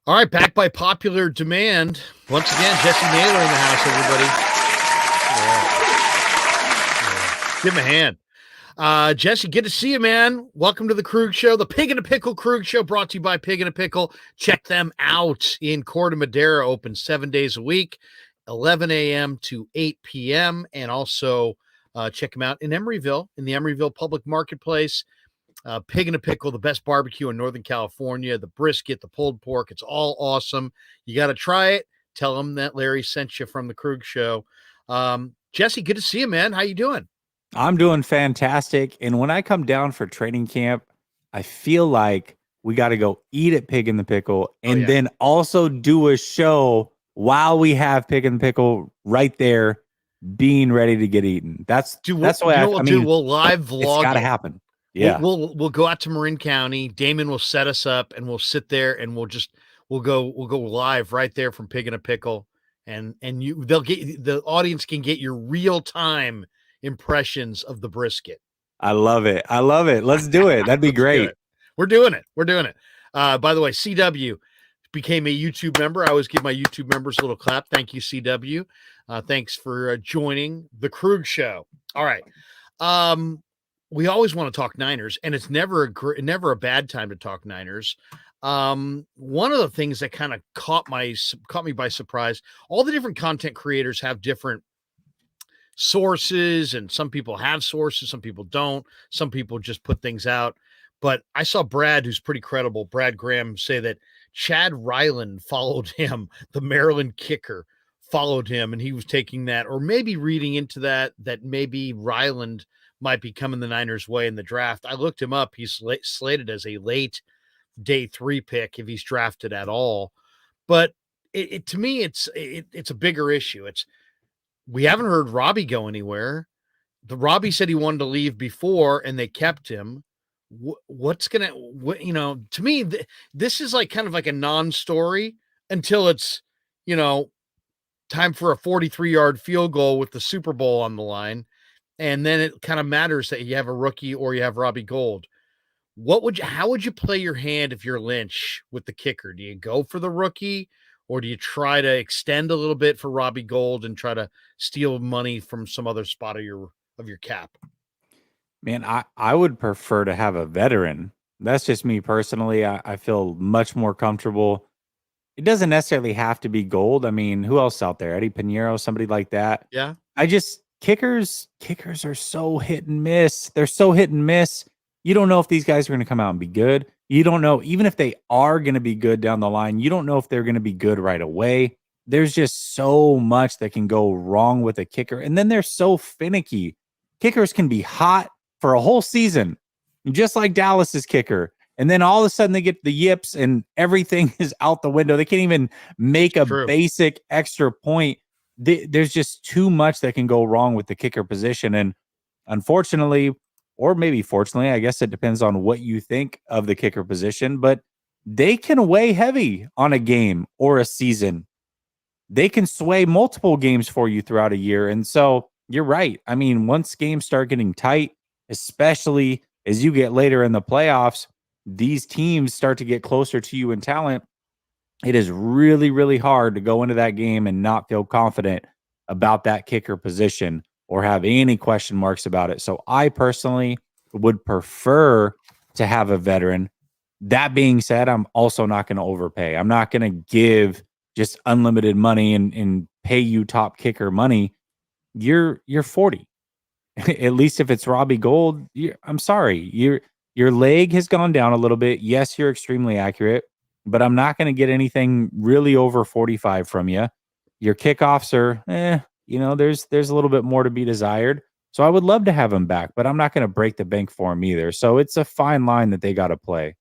All right, back by popular demand. Once again, Jessie Naylor in the house, everybody. Yeah. Give him a hand. Jesse, good to see you, man. Welcome to the Krug Show, the Pig in a Pickle Krug Show, brought to you by Pig in a Pickle. Check them out in Corte Madera, open 7 days a week, 11 a.m. to 8 p.m. And also check them out in Emeryville, in the Emeryville Public Marketplace. Pig in a Pickle, the best barbecue in Northern California, the brisket, the pulled pork. It's all awesome. You got to try it. Tell them that Larry sent you from the Krug Show. Jesse, good to see you, man. How you doing? I'm doing fantastic. And when I come down for training camp, I feel like we got to go eat at Pig in the Pickle and then also do a show while we have Pig in the Pickle right there being ready to get eaten. That's the way we'll do. We'll live vlog. It's got to happen. Yeah. We'll go out to Marin County. Damon will set us up and we'll sit there and we'll go live right there from Pig in a Pickle. And the audience can get your real time impressions of the brisket. I love it. Let's do it. That'd be great. We're doing it. By the way, CW became a YouTube member. I always give my YouTube members a little clap. Thank you, CW. Thanks for joining the Krug Show. All right. We always want to talk Niners, and it's never a bad time to talk Niners. One of the things that kind of caught me by surprise, all the different content creators have different sources, and some people have sources, some people don't, some people just put things out. But I saw Brad, who's pretty credible, Brad Graham, say that Chad Ryland followed him, the Maryland kicker followed him, and he was taking that, or maybe reading into that maybe Ryland might be coming the Niners' way in the draft. I looked him up. He's slated as a late day 3 pick if he's drafted at all. But to me, it's a bigger issue. We haven't heard Robbie go anywhere. Robbie said he wanted to leave before, and they kept him. To me, this is like kind of like a non-story until it's, time for a 43-yard field goal with the Super Bowl on the line. And then it kind of matters that you have a rookie or you have Robbie Gould. How would you play your hand if you're Lynch with the kicker? Do you go for the rookie, or do you try to extend a little bit for Robbie Gould and try to steal money from some other spot of your cap? Man, I would prefer to have a veteran. That's just me personally. I feel much more comfortable. It doesn't necessarily have to be Gold. I mean, who else out there? Eddie Pinheiro, somebody like that. Yeah. Kickers are so hit and miss. They're so hit and miss. You don't know if these guys are going to come out and be good. You don't know, even if they are going to be good down the line, you don't know if they're going to be good right away. There's just so much that can go wrong with a kicker. And then they're so finicky. Kickers can be hot for a whole season, just like Dallas's kicker. And then all of a sudden they get the yips and everything is out the window. They can't even make a basic extra point. There's just too much that can go wrong with the kicker position. And unfortunately, or maybe fortunately, I guess it depends on what you think of the kicker position, but they can weigh heavy on a game or a season. They can sway multiple games for you throughout a year. And so you're right. I mean, once games start getting tight, especially as you get later in the playoffs, these teams start to get closer to you in talent. It is really, really hard to go into that game and not feel confident about that kicker position or have any question marks about it. So I personally would prefer to have a veteran. That being said, I'm also not going to overpay. I'm not going to give just unlimited money and pay you top kicker money. You're 40. At least if it's Robbie Gould, I'm sorry. Your leg has gone down a little bit. Yes, you're extremely accurate, but I'm not going to get anything really over 45 from you. Your kickoffs are, there's a little bit more to be desired. So I would love to have him back, but I'm not going to break the bank for him either. So it's a fine line that they got to play.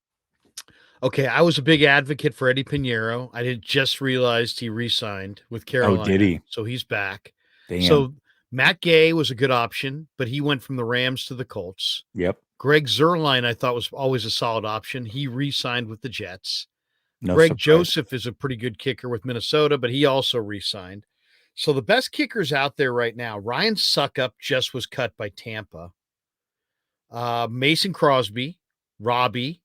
Okay, I was a big advocate for Eddie Pinheiro. I did just realized he re-signed with Carolina. Oh, did he? So he's back. Damn. So Matt Gay was a good option, but he went from the Rams to the Colts. Yep. Greg Zuerlein, I thought, was always a solid option. He re-signed with the Jets. No Greg surprise. Joseph is a pretty good kicker with Minnesota, but he also re-signed. So the best kickers out there right now, Ryan Suckup just was cut by Tampa. Mason Crosby, Robbie,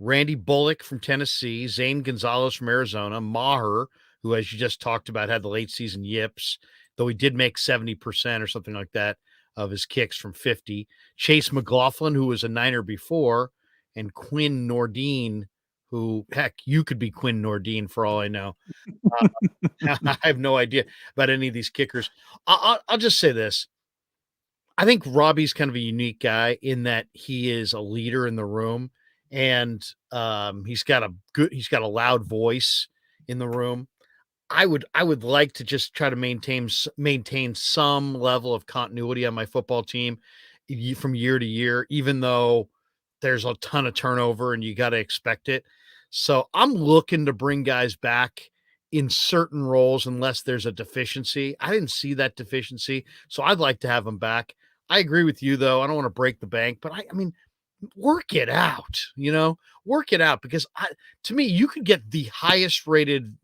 Randy Bullock from Tennessee, Zane Gonzalez from Arizona, Maher, who, as you just talked about, had the late season yips, though he did make 70% or something like that of his kicks from 50. Chase McLaughlin, who was a Niner before, and Quinn Nordine, who, heck, you could be Quinn Nordine for all I know. I have no idea about any of these kickers. I'll just say this. I think Robbie's kind of a unique guy in that he is a leader in the room, and he's got a loud voice in the room. I would like to just try to maintain some level of continuity on my football team from year to year, even though there's a ton of turnover and you got to expect it. So I'm looking to bring guys back in certain roles unless there's a deficiency. I didn't see that deficiency, so I'd like to have them back. I agree with you though. I don't want to break the bank, but I mean, work it out, work it out because to me, you could get the highest rated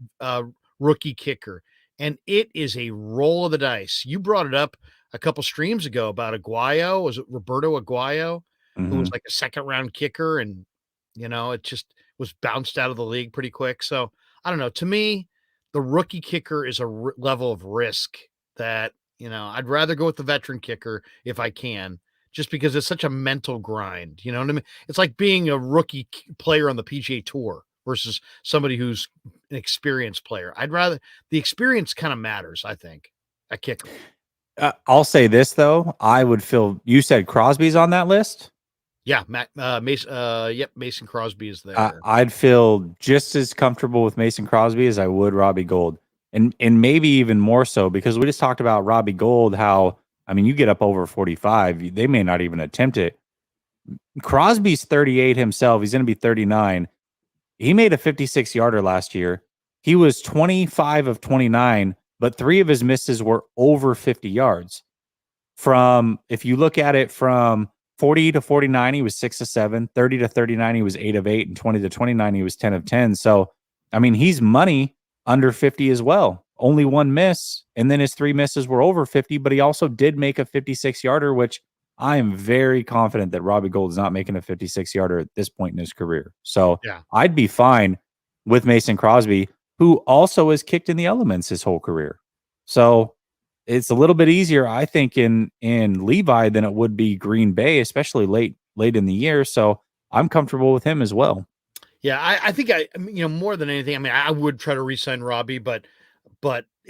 rookie kicker, and it is a roll of the dice. You brought it up a couple streams ago about Aguayo. Was it Roberto Aguayo, who was like a second round kicker, and it just was bounced out of the league pretty quick. So I don't know. To me, the rookie kicker is a level of risk that I'd rather go with the veteran kicker if I can, just because it's such a mental grind. You know what I mean? It's like being a rookie player on the PGA Tour versus somebody who's an experienced player. I'd rather the experience kind of matters, I think, at kicker. I'll say this though. I would feel you said Crosby's on that list. Yeah, Mason. Yep, Mason Crosby is there. I'd feel just as comfortable with Mason Crosby as I would Robbie Gould, and maybe even more so because we just talked about Robbie Gould. How you get up over 45, they may not even attempt it. Crosby's 38 himself. He's going to be 39. He made a 56-yarder last year. He was 25 of 29, but 3 of his misses were over 50 yards. If you look at it from 40 to 49, he was 6 of 7, 30 to 39, he was 8 of 8, and 20 to 29, he was 10 of 10. So, he's money under 50 as well. Only 1 miss, and then his 3 misses were over 50, but he also did make a 56-yarder, which I am very confident that Robbie Gould is not making a 56-yarder at this point in his career. So Yeah. I'd be fine with Mason Crosby, who also has kicked in the elements his whole career. So it's a little bit easier, I think, in Levi than it would be Green Bay, especially late in the year. So I'm comfortable with him as well. Yeah, I think more than anything, I would try to re-sign Robbie, but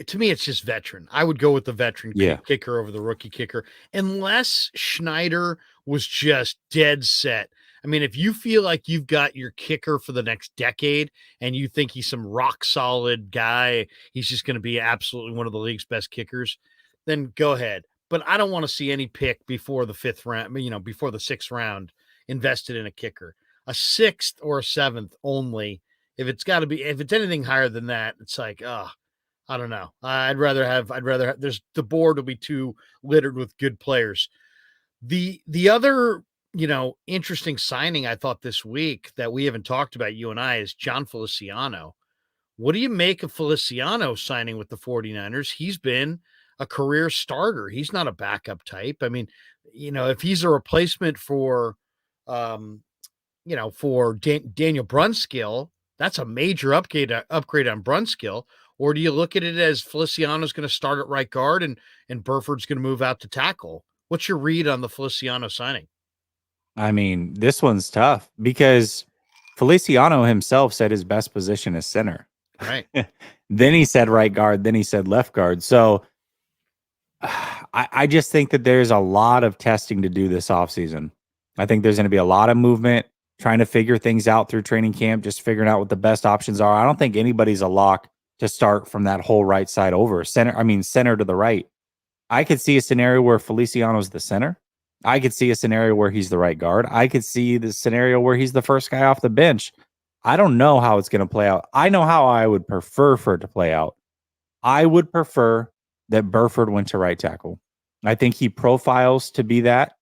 to me, it's just veteran. I would go with the veteran kicker over the rookie kicker, unless Schneider was just dead set. If you feel like you've got your kicker for the next decade and you think he's some rock solid guy, he's just going to be absolutely one of the league's best kickers, then go ahead. But I don't want to see any pick before the 5th round, before the 6th round invested in a kicker. A 6th or a 7th only. If it's anything higher than that, it's like, I don't know. I'd rather have, the board will be too littered with good players. The other, interesting signing I thought this week that we haven't talked about, you and I, is John Feliciano. What do you make of Feliciano signing with the 49ers? He's been a career starter. He's not a backup type. If he's a replacement for, for Daniel Brunskill, that's a major upgrade on Brunskill. Or do you look at it as Feliciano's going to start at right guard and Burford's going to move out to tackle? What's your read on the Feliciano signing? This one's tough because Feliciano himself said his best position is center. Right. Then he said right guard. Then he said left guard. So I just think that there's a lot of testing to do this offseason. I think there's going to be a lot of movement, trying to figure things out through training camp, just figuring out what the best options are. I don't think anybody's a lock to start from that whole right side over center to the right. I could see a scenario where Feliciano's the center. I could see a scenario where he's the right guard. I could see the scenario where he's the first guy off the bench. I don't know how it's going to play out. I know how I would prefer for it to play out. I would prefer that Burford went to right tackle. I think he profiles to be that.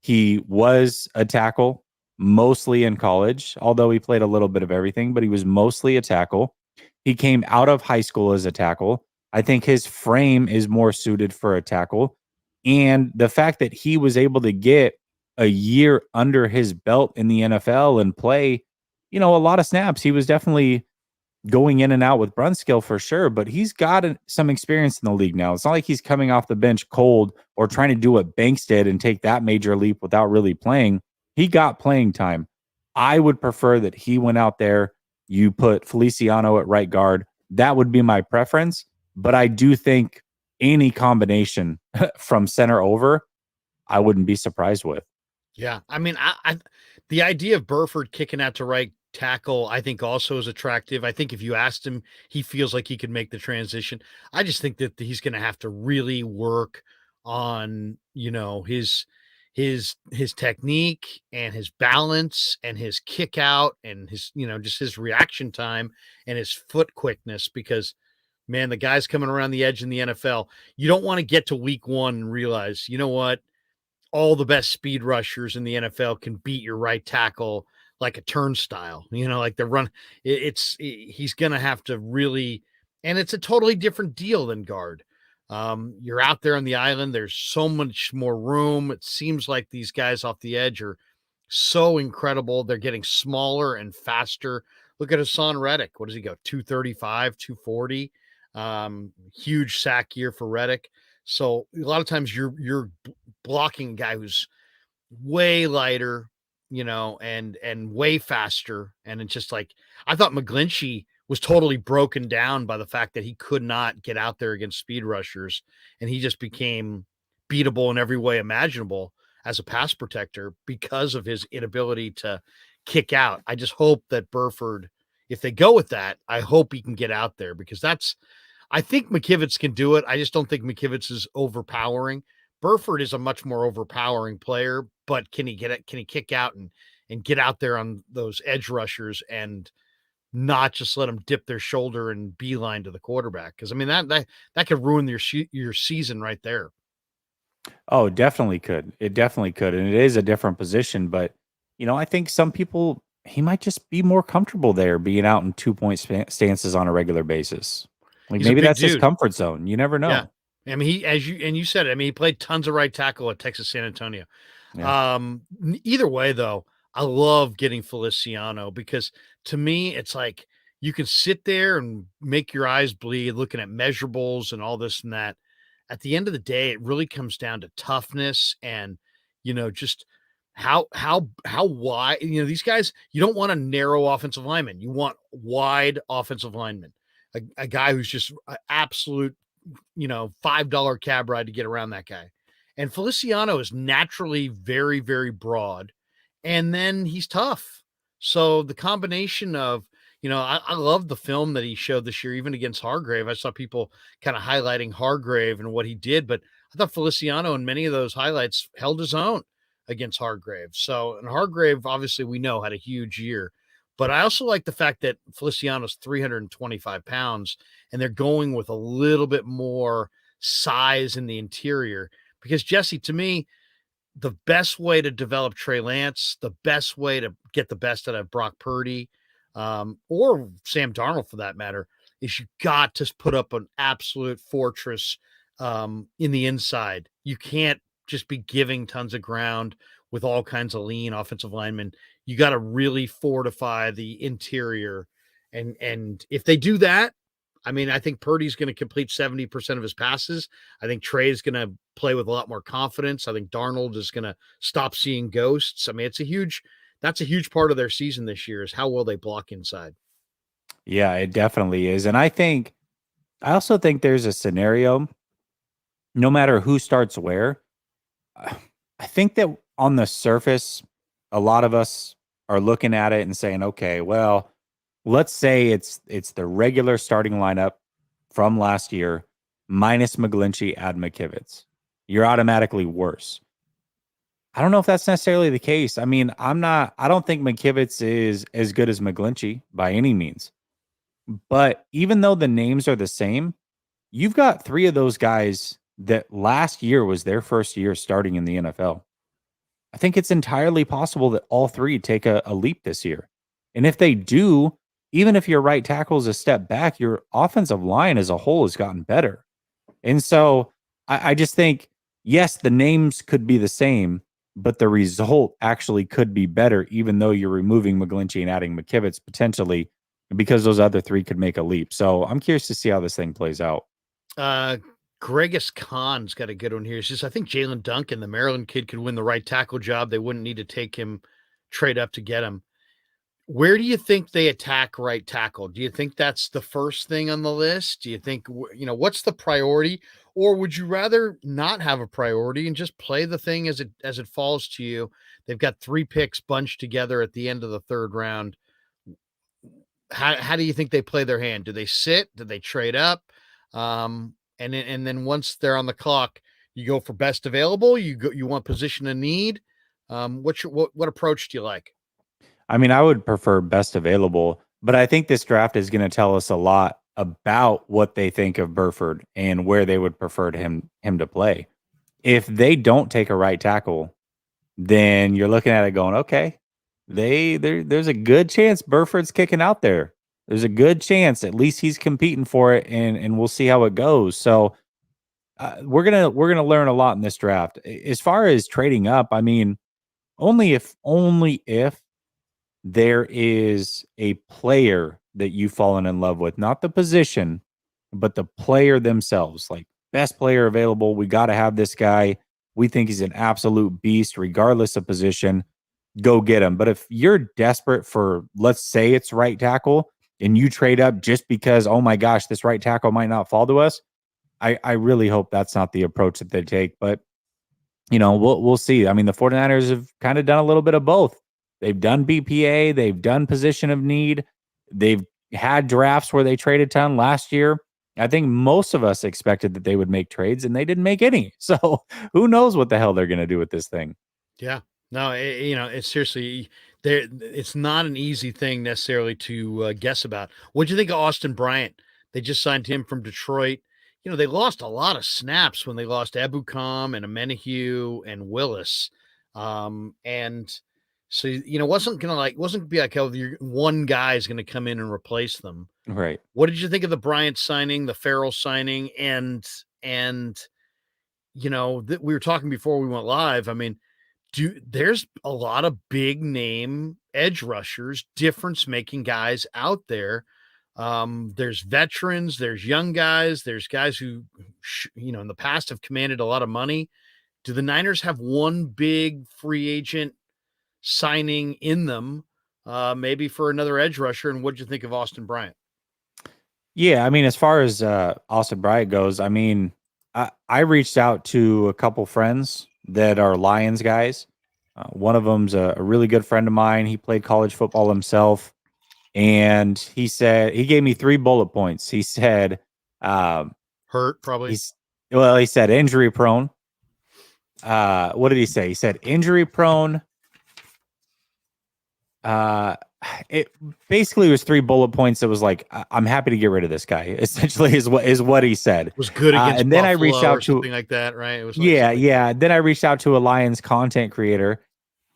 He was a tackle mostly in college, although he played a little bit of everything, but he was mostly a tackle. He came out of high school as a tackle. I think his frame is more suited for a tackle. And the fact that he was able to get a year under his belt in the NFL and play a lot of snaps. He was definitely going in and out with Brunskill for sure, but he's got some experience in the league now. It's not like he's coming off the bench cold or trying to do what Banks did and take that major leap without really playing. He got playing time. I would prefer that he went out there. You put Feliciano at right guard. That would be my preference. But I do think any combination from center over, I wouldn't be surprised with. Yeah, I mean, the idea of Burford kicking out to right tackle, I think also is attractive. I think if you asked him, he feels like he could make the transition. I just think that he's going to have to really work on, his technique and his balance and his kick out and his, just his reaction time and his foot quickness, because man, the guy's coming around the edge in the NFL. You don't want to get to week 1 and realize, you know what? All the best speed rushers in the NFL can beat your right tackle like a turnstile, like the run. He's going to have to really, and it's a totally different deal than guard. You're out there on the island. There's so much more room. It seems like these guys off the edge are so incredible. They're getting smaller and faster. Look at Hassan Reddick. What does he go? 235, 240. Huge sack year for Reddick. So a lot of times you're blocking a guy who's way lighter, and way faster. And it's just like, I thought McGlinchey was totally broken down by the fact that he could not get out there against speed rushers. And he just became beatable in every way imaginable as a pass protector because of his inability to kick out. I just hope that Burford, if they go with that, I hope he can get out there, because I think McKivitz can do it. I just don't think McKivitz is overpowering. Burford is a much more overpowering player, but can he get it? Can he kick out and get out there on those edge rushers and not just let them dip their shoulder and beeline to the quarterback? Because I mean that could ruin your season right there. Oh, definitely could. It definitely could, and it is a different position. But I think some people, he might just be more comfortable there, being out in 2-point stances on a regular basis. Like, He's a maybe big that's his dude. comfort zone. You never know. Yeah. I mean, you said it. I mean, he played tons of right tackle at Texas San Antonio. Yeah. Either way, though, I love getting Feliciano, because to me, it's like you can sit there and make your eyes bleed looking at measurables and all this and that. At the end of the day, it really comes down to toughness and, just how wide, these guys, you don't want a narrow offensive lineman. You want wide offensive linemen, a guy who's just an absolute, $5 cab ride to get around that guy. And Feliciano is naturally very, very broad, and then he's tough. So the combination of, I love the film that he showed this year, even against Hargrave. I saw people kind of highlighting Hargrave and what he did, but I thought Feliciano in many of those highlights held his own against Hargrave. So, and Hargrave, obviously, we know had a huge year, but I also like the fact that Feliciano's 325 pounds and they're going with a little bit more size in the interior. Because, Jesse, to me, the best way to develop Trey Lance, the best way to get the best out of Brock Purdy, or Sam Darnold for that matter, is you got to put up an absolute fortress in the inside. You can't just be giving tons of ground with all kinds of lean offensive linemen. You got to really fortify the interior. And if they do that, I mean, I think Purdy's going to complete 70% of his passes. I think Trey's going to play with a lot more confidence. I think Darnold is going to stop seeing ghosts. I mean, that's a huge part of their season this year, is how well they block inside. Yeah, it definitely is. And I also think there's a scenario, no matter who starts where, I think that on the surface, a lot of us are looking at it and saying, okay, well, let's say it's the regular starting lineup from last year minus McGlinchey, add McKivitz. You're automatically worse. I don't know if that's necessarily the case. I mean, I don't think McKivitz is as good as McGlinchey by any means. But even though the names are the same, you've got 3 of those guys that last year was their first year starting in the NFL. I think it's entirely possible that all 3 take a leap this year. And if they do, even if your right tackle is a step back, your offensive line as a whole has gotten better. And so I just think, yes, the names could be the same, but the result actually could be better, even though you're removing McGlinchey and adding McKivitz potentially, because those other three could make a leap. So I'm curious to see how this thing plays out. Gregus Khan's got a good one here. He says, I think Jalen Duncan, the Maryland kid, could win the right tackle job. They wouldn't need to take him trade up to get him. Where do you think they attack right tackle? Do you think that's the first thing on the list? Do you think, what's the priority? Or would you rather not have a priority and just play the thing as it falls to you? They've got 3 picks bunched together at the end of the 3rd round. How do you think they play their hand? Do they sit? Do they trade up? And then once they're on the clock, you go for best available. You want position of need. What approach do you like? I mean, I would prefer best available, but I think this draft is going to tell us a lot about what they think of Burford and where they would prefer him to play. If they don't take a right tackle, then you're looking at it going, okay, there's a good chance Burford's kicking out there. There's a good chance at least he's competing for it, and we'll see how it goes. So we're gonna learn a lot in this draft. As far as trading up, I mean, only if there is a player that you've fallen in love with, not the position, but the player themselves. Like, best player available, we got to have this guy. We think he's an absolute beast, regardless of position. Go get him. But if you're desperate for, let's say it's right tackle, and you trade up just because, oh my gosh, this right tackle might not fall to us, I really hope that's not the approach that they take. But, we'll see. I mean, the 49ers have kind of done a little bit of both. They've done BPA. They've done position of need. They've had drafts where they traded a ton last year. I think most of us expected that they would make trades, and they didn't make any. So who knows what the hell they're going to do with this thing? Yeah. No, it's seriously there. It's not an easy thing necessarily to guess about. What do you think of Austin Bryant? They just signed him from Detroit. They lost a lot of snaps when they lost Ebukam and Amenahue and Willis. And so, wasn't going to be like, oh, one guy is going to come in and replace them. Right. What did you think of the Bryant signing, the Farrell signing? And we were talking before we went live. I mean, there's a lot of big name edge rushers, difference making guys out there. There's veterans, there's young guys, there's guys who, in the past have commanded a lot of money. Do the Niners have one big free agent signing in them, maybe for another edge rusher? And what'd you think of Austin Bryant? Yeah, I mean, as far as Austin Bryant goes, I mean, I reached out to a couple friends that are Lions guys. One of them's a really good friend of mine. He played college football himself. And he said, he gave me 3 bullet points. He said, hurt probably. He said injury prone. What did he say? He said injury prone. It basically was 3 bullet points. It was like, I'm happy to get rid of this guy. Essentially, is what he said. It was good against and then Buffalo I reached out to something like that, right? It was yeah. Then I reached out to a Lions content creator,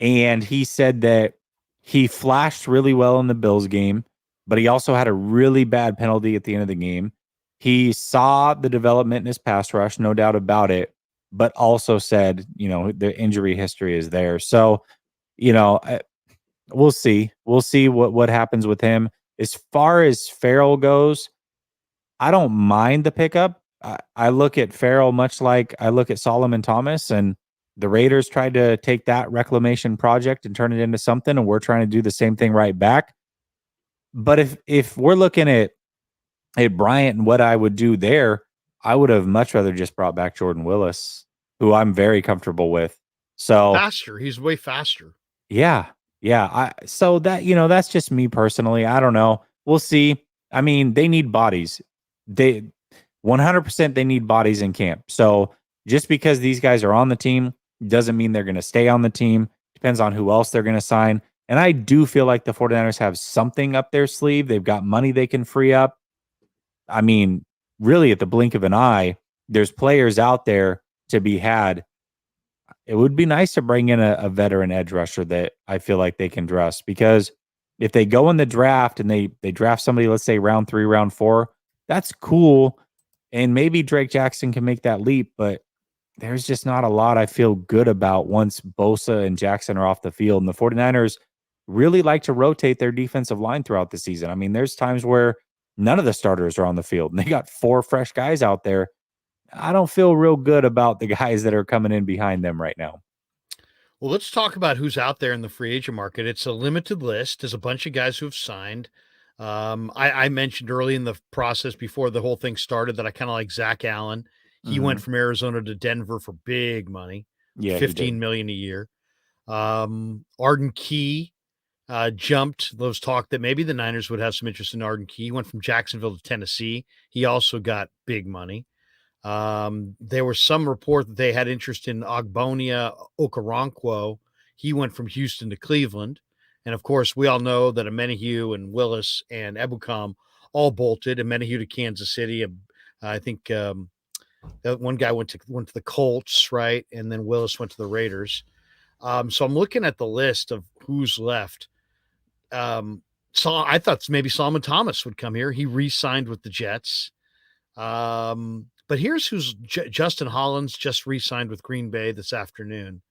and he said that he flashed really well in the Bills game, but he also had a really bad penalty at the end of the game. He saw the development in his pass rush, no doubt about it, but also said, the injury history is there. So, we'll see. We'll see what happens with him. As far as Farrell goes, I don't mind the pickup. I look at Farrell much like I look at Solomon Thomas, and the Raiders tried to take that reclamation project and turn it into something, and we're trying to do the same thing right back. But if we're looking at Bryant and what I would do there, I would have much rather just brought back Jordan Willis, who I'm very comfortable with. So faster. He's way faster. Yeah. So that, that's just me personally. I don't know. We'll see. I mean, they need bodies. They 100% they need bodies in camp. So just because these guys are on the team doesn't mean they're going to stay on the team. Depends on who else they're going to sign. And I do feel like the 49ers have something up their sleeve. They've got money they can free up. I mean, really at the blink of an eye, there's players out there to be had. It would be nice to bring in a veteran edge rusher that I feel like they can trust, because if they go in the draft and they draft somebody, let's say round 3, round 4, that's cool. And maybe Drake Jackson can make that leap, but there's just not a lot I feel good about once Bosa and Jackson are off the field. And the 49ers really like to rotate their defensive line throughout the season. I mean, there's times where none of the starters are on the field and they got 4 fresh guys out there. I don't feel real good about the guys that are coming in behind them right now. Well, let's talk about who's out there in the free agent market. It's a limited list. There's a bunch of guys who have signed. I mentioned early in the process before the whole thing started that I kind of like Zach Allen. He went Mhm. from Arizona to Denver for big money, Yeah, he did. 15 million a year. Arden Key jumped. There was talk that maybe the Niners would have some interest in Arden Key. He went from Jacksonville to Tennessee. He also got big money. There was some report that they had interest in Ogbonia Okoronkwo. He went from Houston to Cleveland. And of course, we all know that Amenahue and Willis and Ebukam all bolted. Amenahue to Kansas City. I think that one guy went to the Colts, right? And then Willis went to the Raiders. So I'm looking at the list of who's left. So I thought maybe Solomon Thomas would come here. He re-signed with the Jets. But here's who's Justin Hollins just re-signed with Green Bay this afternoon.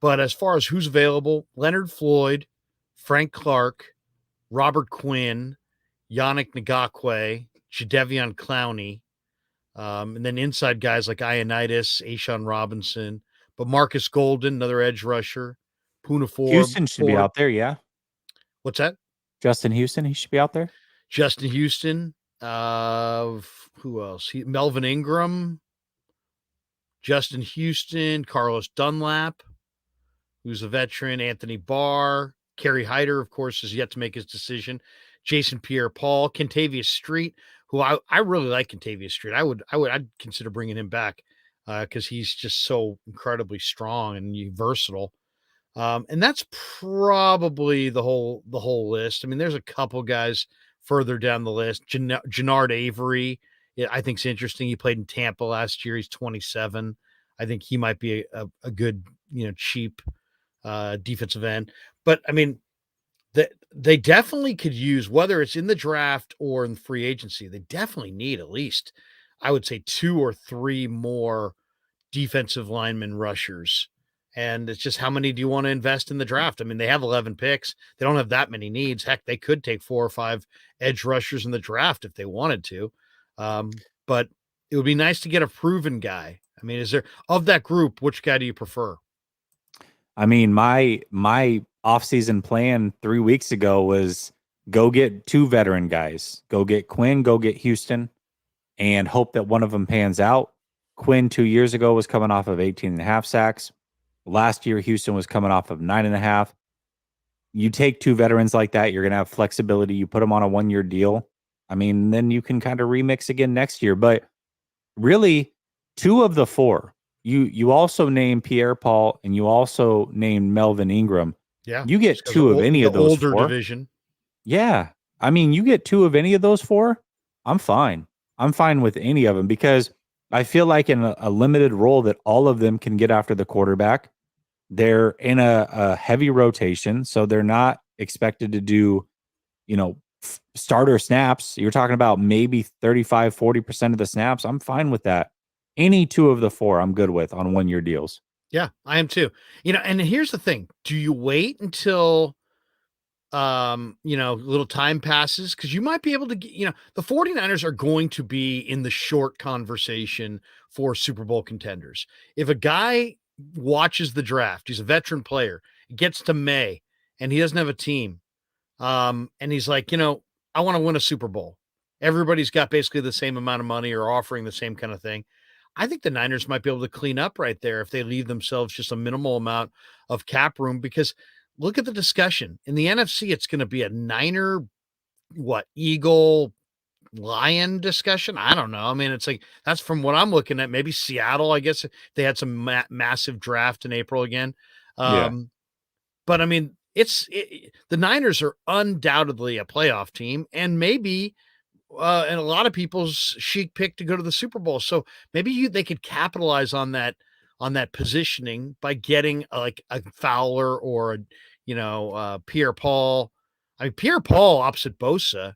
But as far as who's available, Leonard Floyd, Frank Clark, Robert Quinn, Yannick Ngakwe, Jadeveon Clowney, and then inside guys like Ioannidis, Ashawn Robinson, but Marcus Golden, another edge rusher, Puna Ford. Houston should be out there, yeah. What's that? Justin Houston, he should be out there. Justin Houston. Who else? Melvin Ingram, Justin Houston, Carlos Dunlap, who's a veteran, Anthony Barr, Kerry Hyder, of course, is yet to make his decision. Jason Pierre-Paul, Kentavious Street, who I really like Kentavious Street. I'd consider bringing him back because he's just so incredibly strong and versatile. And that's probably the whole list. I mean, there's a couple guys further down the list. Jannard Avery, I think, is interesting. He played in Tampa last year. He's 27. I think he might be a good, cheap defensive end. But I mean, they definitely could use, whether it's in the draft or in free agency, they definitely need at least, I would say, 2 or 3 more defensive lineman rushers. And it's just, how many do you want to invest in the draft? I mean, they have 11 picks. They don't have that many needs. Heck, they could take 4 or 5 edge rushers in the draft if they wanted to. But it would be nice to get a proven guy. I mean, is there, of that group, which guy do you prefer? I mean, my offseason plan 3 weeks ago was go get 2 veteran guys. Go get Quinn, go get Houston, and hope that one of them pans out. Quinn 2 years ago was coming off of 18.5 sacks. Last year, Houston was coming off of 9.5. You take 2 veterans like that, you're going to have flexibility. You put them on a 1-year deal. I mean, then you can kind of remix again next year. But really, 2 of the 4, you also named Pierre-Paul and you also named Melvin Ingram. Yeah. You get 2 of any of those older 4. division. Yeah. I mean, you get 2 of any of those 4, I'm fine. I'm fine with any of them because I feel like in a limited role that all of them can get after the quarterback. They're in a heavy rotation, so they're not expected to do, starter snaps. You're talking about maybe 35, 40% of the snaps. I'm fine with that. Any 2 of the 4 I'm good with on 1-year deals. Yeah, I am too. And here's the thing. Do you wait until little time passes? Because you might be able to get, the 49ers are going to be in the short conversation for Super Bowl contenders. If a guy watches the draft, he's a veteran player, gets to May and he doesn't have a team, and he's like, I want to win a Super Bowl. Everybody's got basically the same amount of money or offering the same kind of thing. I think the Niners might be able to clean up right there if they leave themselves just a minimal amount of cap room, because look at the discussion in the NFC. It's going to be a Niner, Eagle, Lion discussion. I don't know. I mean, it's like, that's from what I'm looking at. Maybe Seattle, I guess they had some massive draft in April again. Yeah. But I mean, the Niners are undoubtedly a playoff team, and maybe and a lot of people's chic pick to go to the Super Bowl. So maybe they could capitalize on that positioning by getting like a Fowler or Pierre Paul. I mean, Pierre Paul opposite Bosa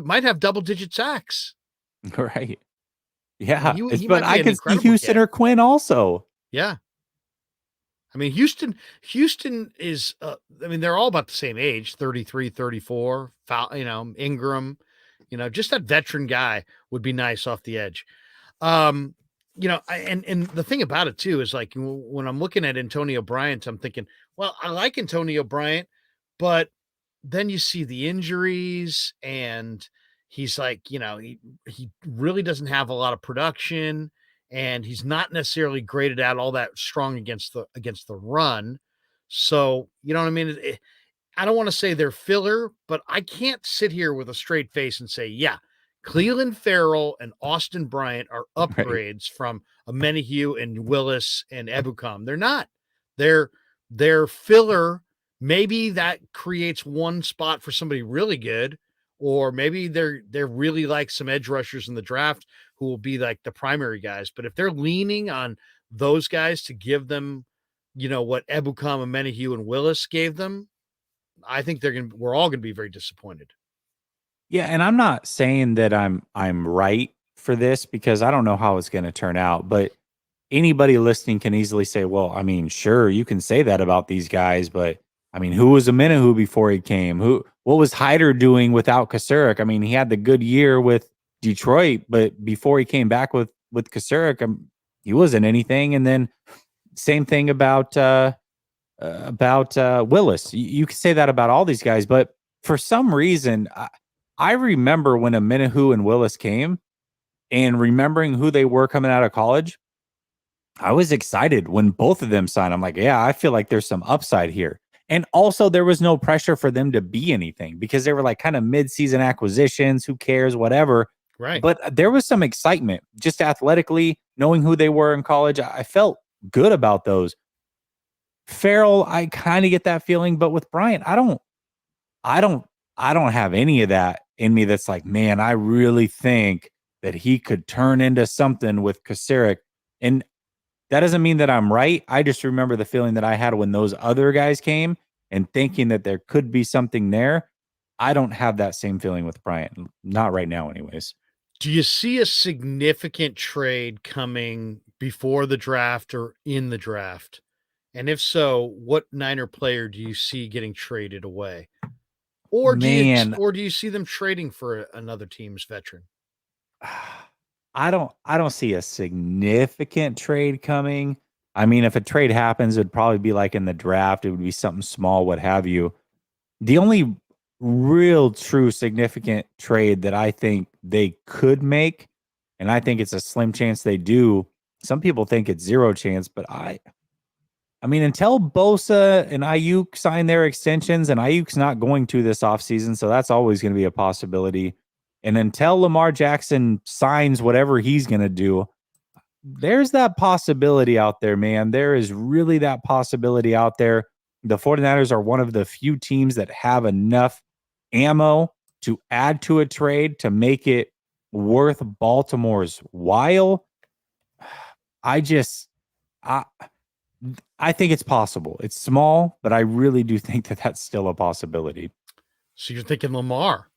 might have double-digit sacks. Right. I mean, Yeah, he but might be I an could see incredible Houston kid. or Quinn also. Yeah. I mean, Houston is, I mean, they're all about the same age, 33, 34, Ingram, just that veteran guy would be nice off the edge. Um, and the thing about it too is like when I'm looking at Antonio Bryant, I'm thinking, well, I like Antonio Bryant, but then you see the injuries and he's like, he really doesn't have a lot of production and he's not necessarily graded out all that strong against the run. So, you know what I mean? I don't want to say they're filler, but I can't sit here with a straight face and say, yeah, Cleveland Farrell and Austin Bryant are Right. upgrades from Amenahue and Willis and Ebukam. They're not. They're they're filler. Maybe that creates one spot for somebody really good, or maybe they're really like some edge rushers in the draft who will be like the primary guys. But if they're leaning on those guys to give them, what Ebukam, Amenahue, and Willis gave them, I think we're all gonna be very disappointed. Yeah, and I'm not saying that I'm right for this because I don't know how it's going to turn out, but anybody listening can easily say, "Well, I mean, sure, you can say that about these guys, but I mean, who was Amenahu before he came? What was Hyder doing without Kasurek? I mean, he had the good year with Detroit, but before he came back with Kasurek, he wasn't anything. And then same thing about Willis. You can say that about all these guys, but for some reason, I remember when Amenahu and Willis came, and remembering who they were coming out of college, I was excited when both of them signed. I'm like, yeah, I feel like there's some upside here. And also, there was no pressure for them to be anything because they were like kind of mid-season acquisitions. Who cares? Whatever. Right. But there was some excitement just athletically, knowing who they were in college. I felt good about those. Farrell, I kind of get that feeling, but with Bryant, I don't, I don't have any of that in me. That's like, man, I really think that he could turn into something with Kasarik. And that doesn't mean that I'm right. I just remember the feeling that I had when those other guys came and thinking that there could be something there. I don't have that same feeling with Bryant. Not right now, anyways. Do you see a significant trade coming before the draft or in the draft? And if so, what Niner player do you see getting traded away? Or do you Man, or do you see them trading for another team's veteran? I don't see a significant trade coming. I mean, if a trade happens, it'd probably be like in the draft. It would be something small, what have you. The only real true significant trade that I think they could make, and I think it's a slim chance they do. Some people think it's zero chance, but I mean, until Bosa and Ayuk sign their extensions, and Ayuk's not going to this offseason, so that's always going to be a possibility. And until Lamar Jackson signs whatever he's going to do, there's that possibility out there, man. There is really that possibility out there. The 49ers are one of the few teams that have enough ammo to add to a trade to make it worth Baltimore's while. I just, I, I think it's possible. It's small, but I really do think that that's still a possibility. So you're thinking Lamar.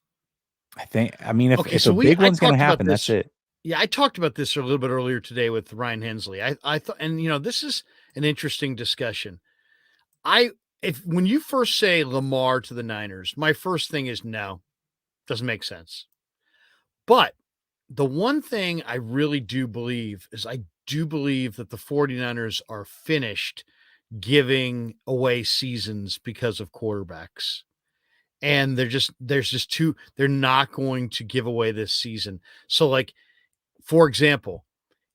I mean, Okay, if so a we big I one's going to talked about happen, that's this. it. Yeah, I talked about this a little bit earlier today with Ryan Hensley. I thought, and this is an interesting discussion. I if when you first say Lamar to the Niners, my first thing is no, doesn't make sense. But the one thing I really do believe is I do believe that the 49ers are finished giving away seasons because of quarterbacks. And they're not going to give away this season. So like, for example,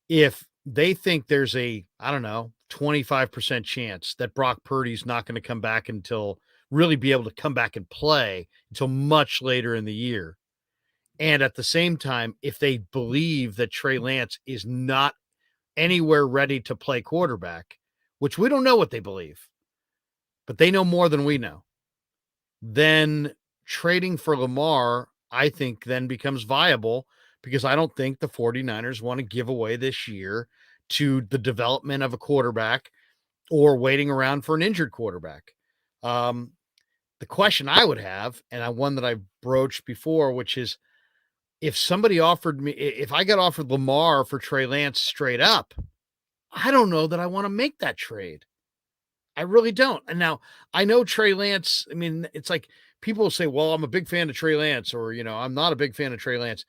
if they think there's I don't know, 25% chance that Brock Purdy's not going to come back until really be able to come back and play until much later in the year. And at the same time, if they believe that Trey Lance is not anywhere ready to play quarterback, which we don't know what they believe, but they know more than we know, then trading for Lamar, I think, then becomes viable because I don't think the 49ers want to give away this year to the development of a quarterback or waiting around for an injured quarterback. Um, the question I would have, and one that I've broached before, which is if somebody offered me, if I got offered Lamar for Trey Lance straight up, I don't know that I want to make that trade. I really don't. And now I know Trey Lance. I mean, it's like people will say, "Well, I'm a big fan of Trey Lance," or "I'm not a big fan of Trey Lance."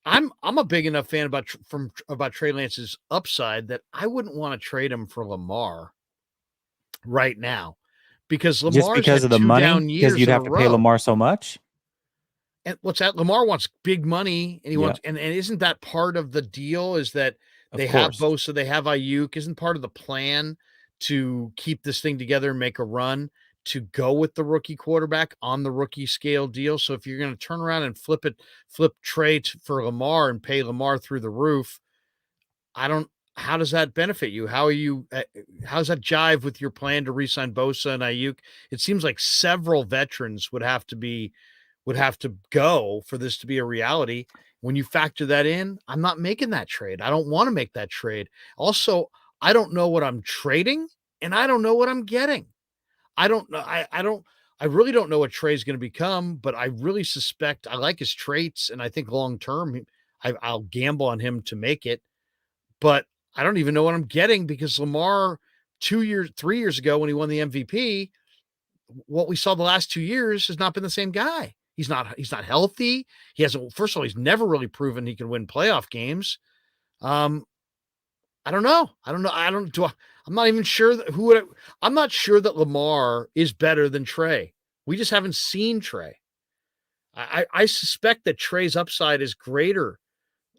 I'm a big enough fan about Trey Lance's upside that I wouldn't want to trade him for Lamar right now because Just Lamar's because had of the two money, down because years you'd in a have to pay row. Lamar so much. And what's that? Lamar wants big money, and he Yeah, wants, and isn't that part of the deal? Is that of they have course. Bosa, they have Ayuk? Isn't part of the plan to keep this thing together and make a run to go with the rookie quarterback on the rookie scale deal? So if you're going to turn around and flip Trey for Lamar and pay Lamar through the roof, I don't. How does that benefit you? How are you? How does that jive with your plan to re-sign Bosa and Ayuk? It seems like several veterans would have to go for this to be a reality. When you factor that in, I'm not making that trade. I don't want to make that trade. Also, I don't know what I'm trading and I don't know what I'm getting. I don't know. I really don't know what Trey's going to become, but I really suspect I like his traits. And I think long term, I'll gamble on him to make it, but I don't even know what I'm getting because Lamar 2 years, 3 years ago when he won the MVP, what we saw the last 2 years has not been the same guy. He's not healthy. He hasn't, first of all, he's never really proven he can win playoff games. Um, I don't know. I don't know. I don't do. I'm not even sure that I'm not sure that Lamar is better than Trey. We just haven't seen Trey. I suspect that Trey's upside is greater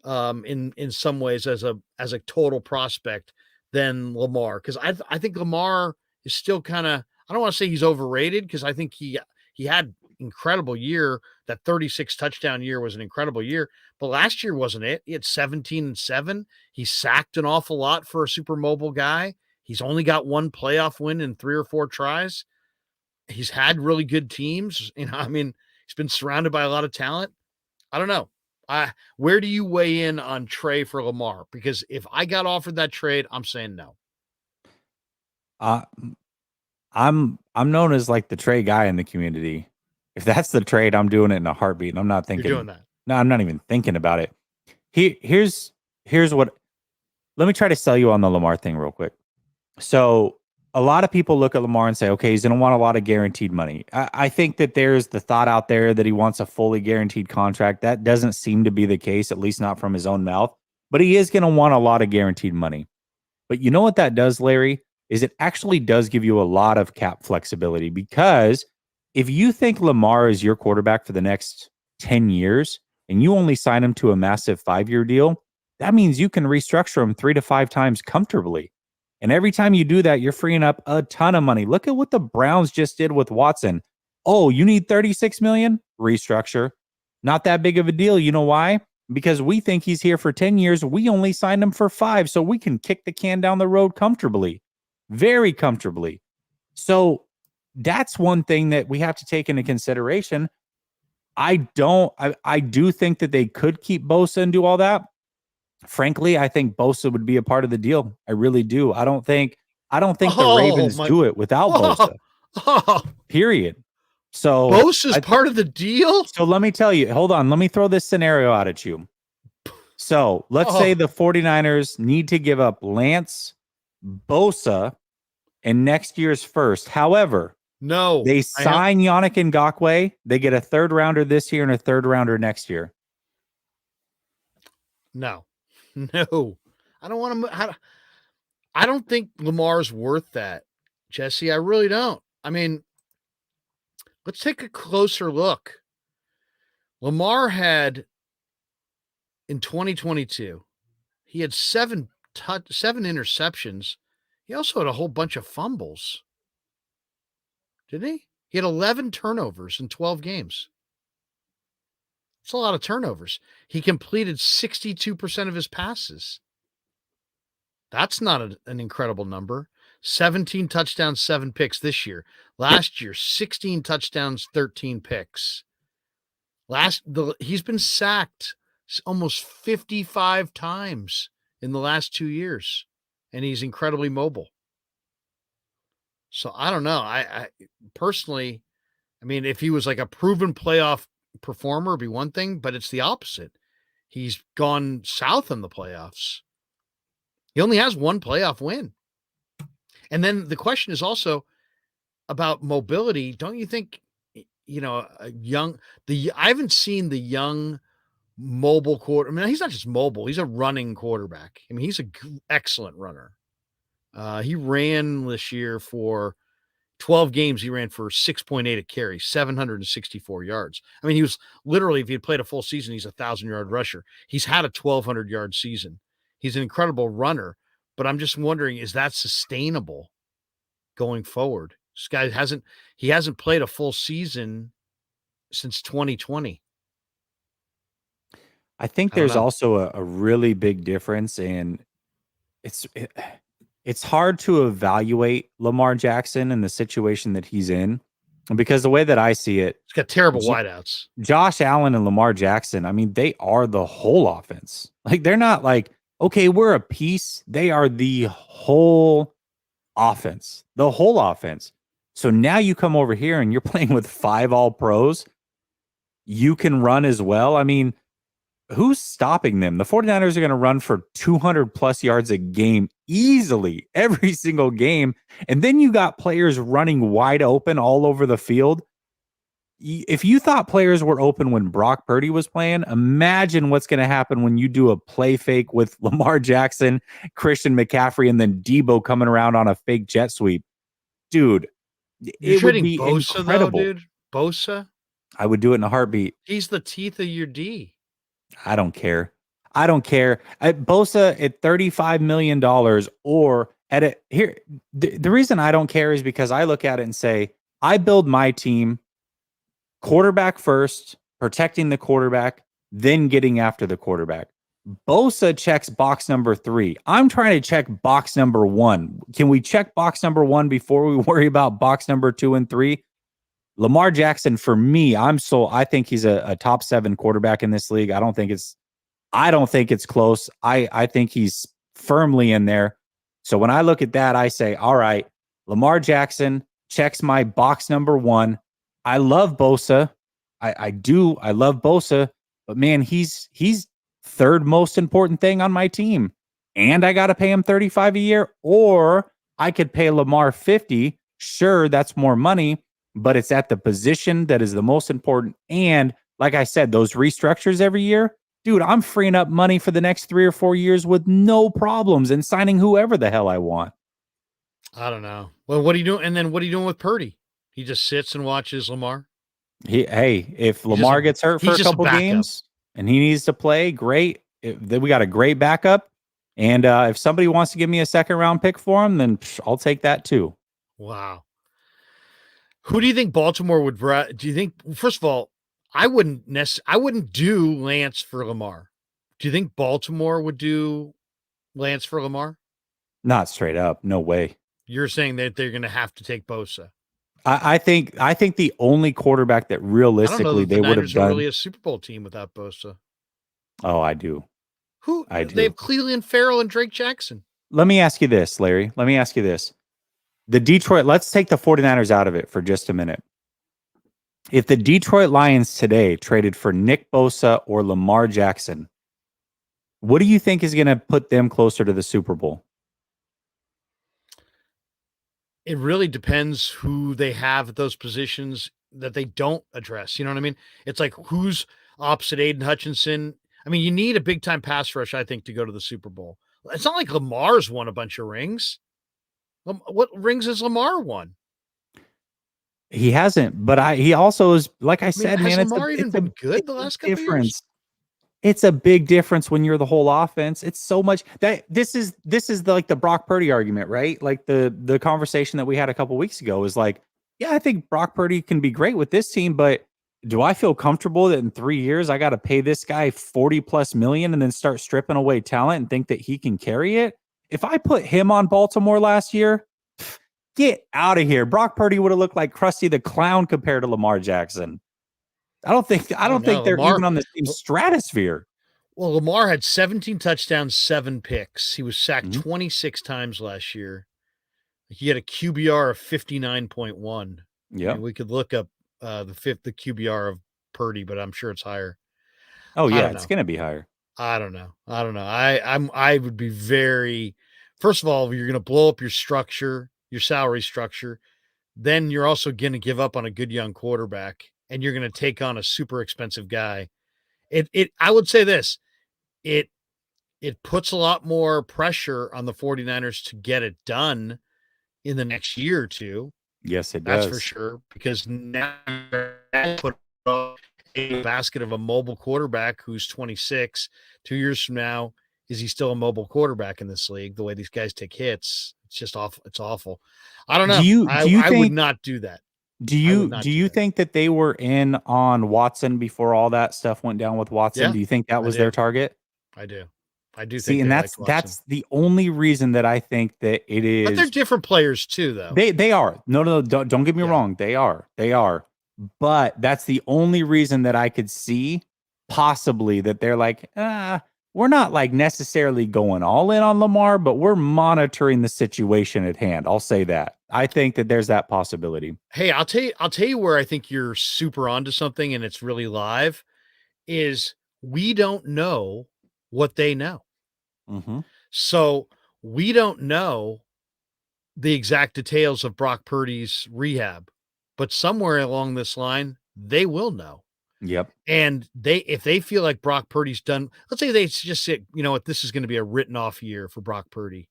in some ways as a total prospect than Lamar because I think Lamar is still kind of, I don't want to say he's overrated because I think he had incredible year. That 36 touchdown year was an incredible year, but last year wasn't it? He had 17-7. He sacked an awful lot for a super mobile guy. He's only got one playoff win in 3 or 4 tries. He's had really good teams. I mean, he's been surrounded by a lot of talent. I don't know. Where do you weigh in on Trey for Lamar? Because if I got offered that trade, I'm saying no. Uh, I'm known as like the Trey guy in the community. If that's the trade, I'm doing it in a heartbeat. And I'm not You're doing thinking. that. No, I'm not even thinking about it. Here's what. Let me try to sell you on the Lamar thing real quick. So a lot of people look at Lamar and say, okay, he's going to want a lot of guaranteed money. I think that there's the thought out there that he wants a fully guaranteed contract. That doesn't seem to be the case, at least not from his own mouth. But he is going to want a lot of guaranteed money. But you know what that does, Larry, is it actually does give you a lot of cap flexibility because if you think Lamar is your quarterback for the next 10 years and you only sign him to a massive 5-year deal, that means you can restructure him 3 to 5 times comfortably. And every time you do that, you're freeing up a ton of money. Look at what the Browns just did with Watson. Oh, you need 36 million? Restructure. Not that big of a deal. You know why? Because we think he's here for 10 years. We only signed him for 5, so we can kick the can down the road comfortably, very comfortably. So that's one thing that we have to take into consideration. I do think that they could keep Bosa and do all that. Frankly, I think Bosa would be a part of the deal. I really do. I don't think the Oh Ravens my! do it without Oh, Bosa. oh. Period. So Bosa's part of the deal. so let me tell you, hold on, let me throw this scenario out at you. So let's say Oh the 49ers need to give up Lance, Bosa, and next year's first. However, no, they sign Yannick Ngakoue. They get a third rounder this year and a third rounder next year. no, no. I don't want to. I don't think Lamar's worth that, Jesse. I really don't. I mean, let's take a closer look. Lamar had in 2022, he had seven interceptions. He also had a whole bunch of fumbles. Didn't he? He had 11 turnovers in 12 games. It's a lot of turnovers. He completed 62% of his passes. That's not an incredible number. 17 touchdowns, 7 picks this year. Last year, 16 touchdowns, 13 picks. He's been sacked almost 55 times in the last 2 years, and he's incredibly mobile. So I don't know. I personally, I mean, if he was like a proven playoff performer, it'd be one thing, but it's the opposite. he's gone south in the playoffs. He only has one playoff win. And then the question is also about mobility. Don't you think, I haven't seen the young mobile quarter. I mean, he's not just mobile, he's a running quarterback. I mean, he's an excellent runner. He ran this year for 12 games. He ran for 6.8 a carry, 764 yards. I mean, he was literally, if he had played a full season, he's a 1,000-yard rusher. He's had a 1,200-yard season. He's an incredible runner, but I'm just wondering, is that sustainable going forward? This guy hasn't played a full season since 2020. I think I don't there's know. also a really big difference, and it's hard to evaluate Lamar Jackson in the situation that he's in, because the way that I see it, He's got terrible J- wideouts. Josh Allen and Lamar Jackson, I mean, they are the whole offense. Like, they're not like, okay, we're a piece. They are the whole offense, the whole offense. So now you come over here and you're playing with 5 all pros. You can run as well. I mean, who's stopping them? The 49ers are going to run for 200 plus yards a game easily every single game. And then you got players running wide open all over the field. If you thought players were open when Brock Purdy was playing, imagine what's going to happen when you do a play fake with Lamar Jackson, Christian McCaffrey, and then Debo coming around on a fake jet sweep. Dude, You're it would trading be Bosa, though, incredible. dude. Bosa, I would do it in a heartbeat. he's the teeth of your D. I don't care. I don't care. At Bosa at $35 million, or at it here. The reason I don't care is because I look at it and say, I build my team quarterback first, protecting the quarterback, then getting after the quarterback. Bosa checks box number 3. I'm trying to check box number 1. Can we check box number 1 before we worry about box number 2 and 3? Lamar Jackson, for me, I think he's a top 7 quarterback in this league. I don't think it's close. I think he's firmly in there. So when I look at that, I say, all right, Lamar Jackson checks my box number 1. I love Bosa. I do. I love Bosa, but man, he's third most important thing on my team. And I got to pay him 35 a year, or I could pay Lamar 50. Sure, that's more money, but it's at the position that is the most important. And like I said, those restructures every year, dude, I'm freeing up money for the next 3 or 4 years with no problems and signing whoever the hell I want. I don't know. Well, what are you doing? And then what are you doing with Purdy? He just sits and watches Lamar. If Lamar gets hurt for a couple games and he needs to play, great. Then we got a great backup. And if somebody wants to give me a 2nd round pick for him, then I'll take that too. Wow. Who do you think Baltimore would? Do you think? First of all, I wouldn't do Lance for Lamar. Do you think Baltimore would do Lance for Lamar? Not straight up. No way. You're saying that they're going to have to take Bosa. I think the only quarterback that realistically they would have done. Really a Super Bowl team without Bosa. Oh, I do. I do. They have Cleveland Farrell and Drake Jackson. Let me ask you this, Larry. Let me ask you this. Let's take the 49ers out of it for just a minute. If the Detroit Lions today traded for Nick Bosa or Lamar Jackson, what do you think is going to put them closer to the Super Bowl? It really depends who they have at those positions that they don't address. You know what I mean? It's like who's opposite Aiden Hutchinson. I mean, you need a big time pass rush, I think, to go to the Super Bowl. It's not like Lamar's won a bunch of rings. What rings has Lamar won? He hasn't, but he also is, like I said, man, has Lamar even been good the last couple of years? It's a big difference when you're the whole offense. It's so much that this is like the Brock Purdy argument, right? Like the conversation that we had a couple weeks ago is like, yeah, I think Brock Purdy can be great with this team, but do I feel comfortable that in 3 years I got to pay this guy 40 plus million and then start stripping away talent and think that he can carry it? If I put him on Baltimore last year, get out of here. Brock Purdy would have looked like Krusty the Clown compared to Lamar Jackson. I don't think they're even on the same stratosphere. Well, Lamar had 17 touchdowns, 7 picks. He was sacked 26 times last year. He had a QBR of 59.1. Yeah, I mean, we could look up the QBR of Purdy, but I'm sure it's higher. Oh yeah, it's going to be higher. I don't know. I would be very, first of all, you're going to blow up your structure, your salary structure. Then you're also going to give up on a good young quarterback and you're going to take on a super expensive guy. I would say this, it, it puts a lot more pressure on the 49ers to get it done in the next year or two. Yes, it That's for does. sure. Because now you put a basket of a mobile quarterback who's 26. 2 years from now, is he still a mobile quarterback in this league? The way these guys take hits, it's just awful. It's awful. I don't Do know. you I do you I would think not do that. do I would you not do do you that. think that they were in on Watson before all that stuff went down with Watson? Yeah, Do you think that I was their do. target? I do. I do See, think and they liked Watson, that's the only reason that I think that it but they're is. different players too, though. They are. No, don't get me Yeah. wrong. They are. They are. But that's the only reason that I could see possibly that they're like, we're not like necessarily going all in on Lamar, but we're monitoring the situation at hand. I'll say that. I think that there's that possibility. Hey, I'll tell you where I think you're super onto something, and it's really live. Is we don't know what they know, Mm-hmm. so we don't know the exact details of Brock Purdy's rehab, but somewhere along this line, they will know. Yep. And if they feel like Brock Purdy's done, let's say they just say, you know what, this is going to be a written off year for Brock Purdy.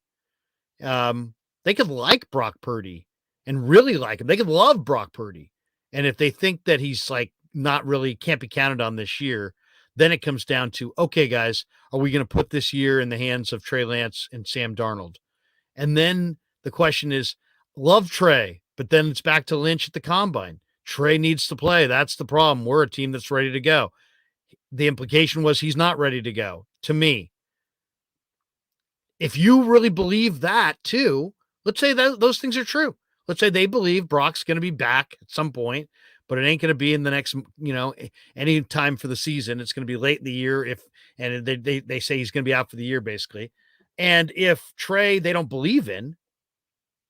Um, they could like Brock Purdy and really like him. They could love Brock Purdy. And if they think that he's like not really can't be counted on this year, then it comes down to, okay, guys, are we going to put this year in the hands of Trey Lance and Sam Darnold? And then the question is, love Trey, but then it's back to Lynch at the combine. Trey needs to play. That's the problem. We're a team that's ready to go. The implication was he's not ready to go, to me. If you really believe that too, let's say that those things are true. Let's say they believe Brock's going to be back at some point, but it ain't going to be in the next, any time for the season. It's going to be late in the year and they say he's going to be out for the year basically. And if Trey, they don't believe in,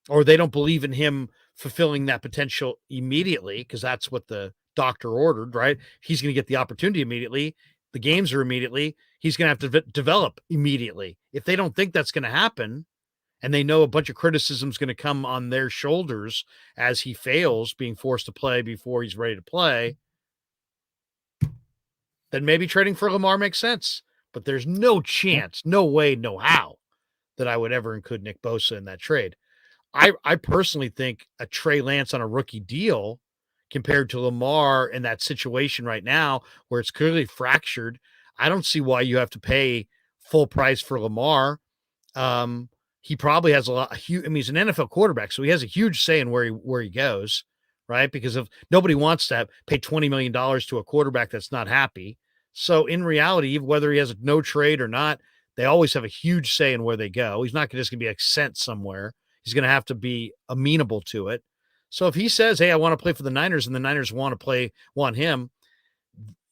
or they don't believe in him fulfilling that potential immediately, because that's what the doctor ordered, right? He's going to get the opportunity immediately. The games are immediately. He's going to have to develop immediately. If they don't think that's going to happen, and they know a bunch of criticism is going to come on their shoulders as he fails being forced to play before he's ready to play, then maybe trading for Lamar makes sense. But there's no chance, no way, no how that I would ever include Nick Bosa in that trade. I personally think a Trey Lance on a rookie deal compared to Lamar in that situation right now where it's clearly fractured. I don't see why you have to pay full price for Lamar. He probably has a lot. I mean, he's an NFL quarterback, so he has a huge say in where he goes, right? Because if nobody wants to pay $20 million to a quarterback that's not happy. So in reality, whether he has a no trade or not, they always have a huge say in where they go. He's not just going to be sent somewhere. He's going to have to be amenable to it. So if he says, "Hey, I want to play for the Niners," and the Niners want him,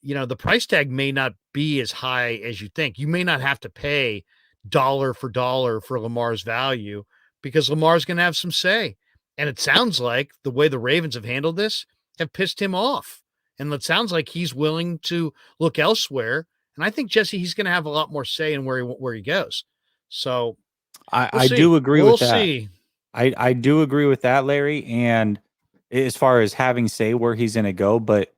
the price tag may not be as high as you think. You may not have to pay dollar for dollar for Lamar's value because Lamar's going to have some say. And it sounds like the way the Ravens have handled this have pissed him off. And it sounds like he's willing to look elsewhere. And I think, Jesse, he's going to have a lot more say in where he goes. So we'll I see. do agree We'll with that. see. I do agree with that, Larry. And as far as having say where he's going to go, but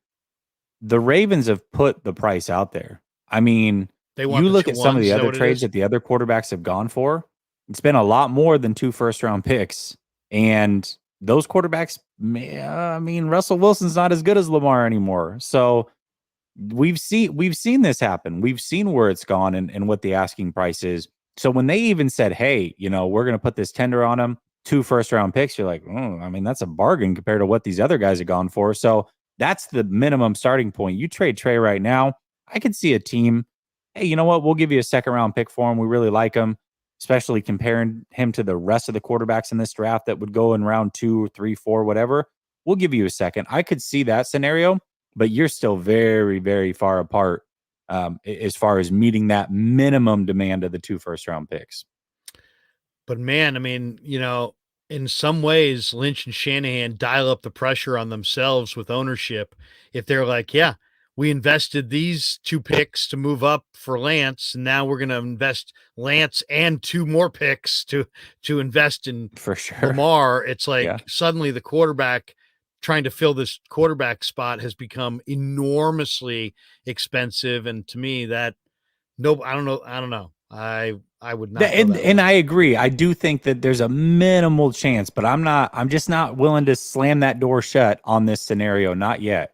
the Ravens have put the price out there. I mean, They want you the look two at some of ones. the Is that other what it trades is? that the other quarterbacks have gone for. It's been a lot more than 2 first-round picks. And those quarterbacks, Russell Wilson's not as good as Lamar anymore. So we've seen this happen. We've seen where it's gone and what the asking price is. So when they even said, hey, we're going to put this tender on him, 2 first-round picks, you're like, that's a bargain compared to what these other guys have gone for. So that's the minimum starting point. You trade Trey right now, I could see a team, hey, you know what? We'll give you a second-round pick for him. We really like him, especially comparing him to the rest of the quarterbacks in this draft that would go in round 2 or 3, 4, whatever. We'll give you a second. I could see that scenario, but you're still very, very far apart as far as meeting that minimum demand of the 2 first-round picks. But man, I mean, in some ways, Lynch and Shanahan dial up the pressure on themselves with ownership. If they're like, yeah, we invested these 2 picks to move up for Lance, and now we're going to invest Lance and 2 more picks to invest in For sure. Lamar. It's like Yeah. suddenly the quarterback trying to fill this quarterback spot has become enormously expensive, and to me that no, I don't know. I would not go that And route. I agree. I do think that there's a minimal chance, but I'm just not willing to slam that door shut on this scenario. Not yet.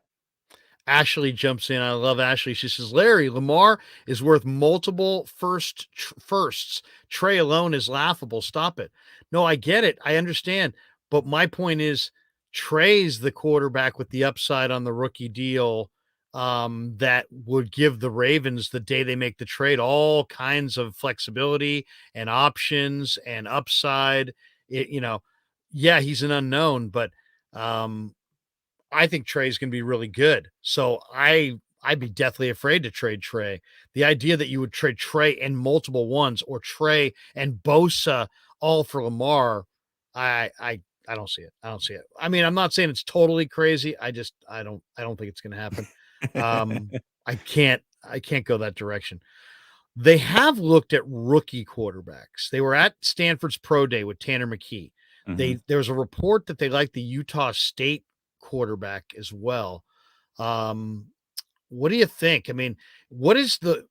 Ashley jumps in. I love Ashley. She says, Larry, Lamar is worth multiple firsts. Trey alone is laughable. Stop it. No, I get it. I understand. But my point is, Trey's the quarterback with the upside on the rookie deal that would give the Ravens, the day they make the trade, all kinds of flexibility and options and upside. Yeah, he's an unknown, but I think Trey's going to be really good. So I'd be deathly afraid to trade Trey. The idea that you would trade Trey and multiple ones, or Trey and Bosa all for Lamar, I don't see it. I don't see it. I mean, I'm not saying it's totally crazy. I don't think it's going to happen. I can't go that direction. They have looked at rookie quarterbacks. They were at Stanford's pro day with Tanner McKee. Mhm. There was a report that they like the Utah State quarterback as well. Um, what do you think? I mean, what is the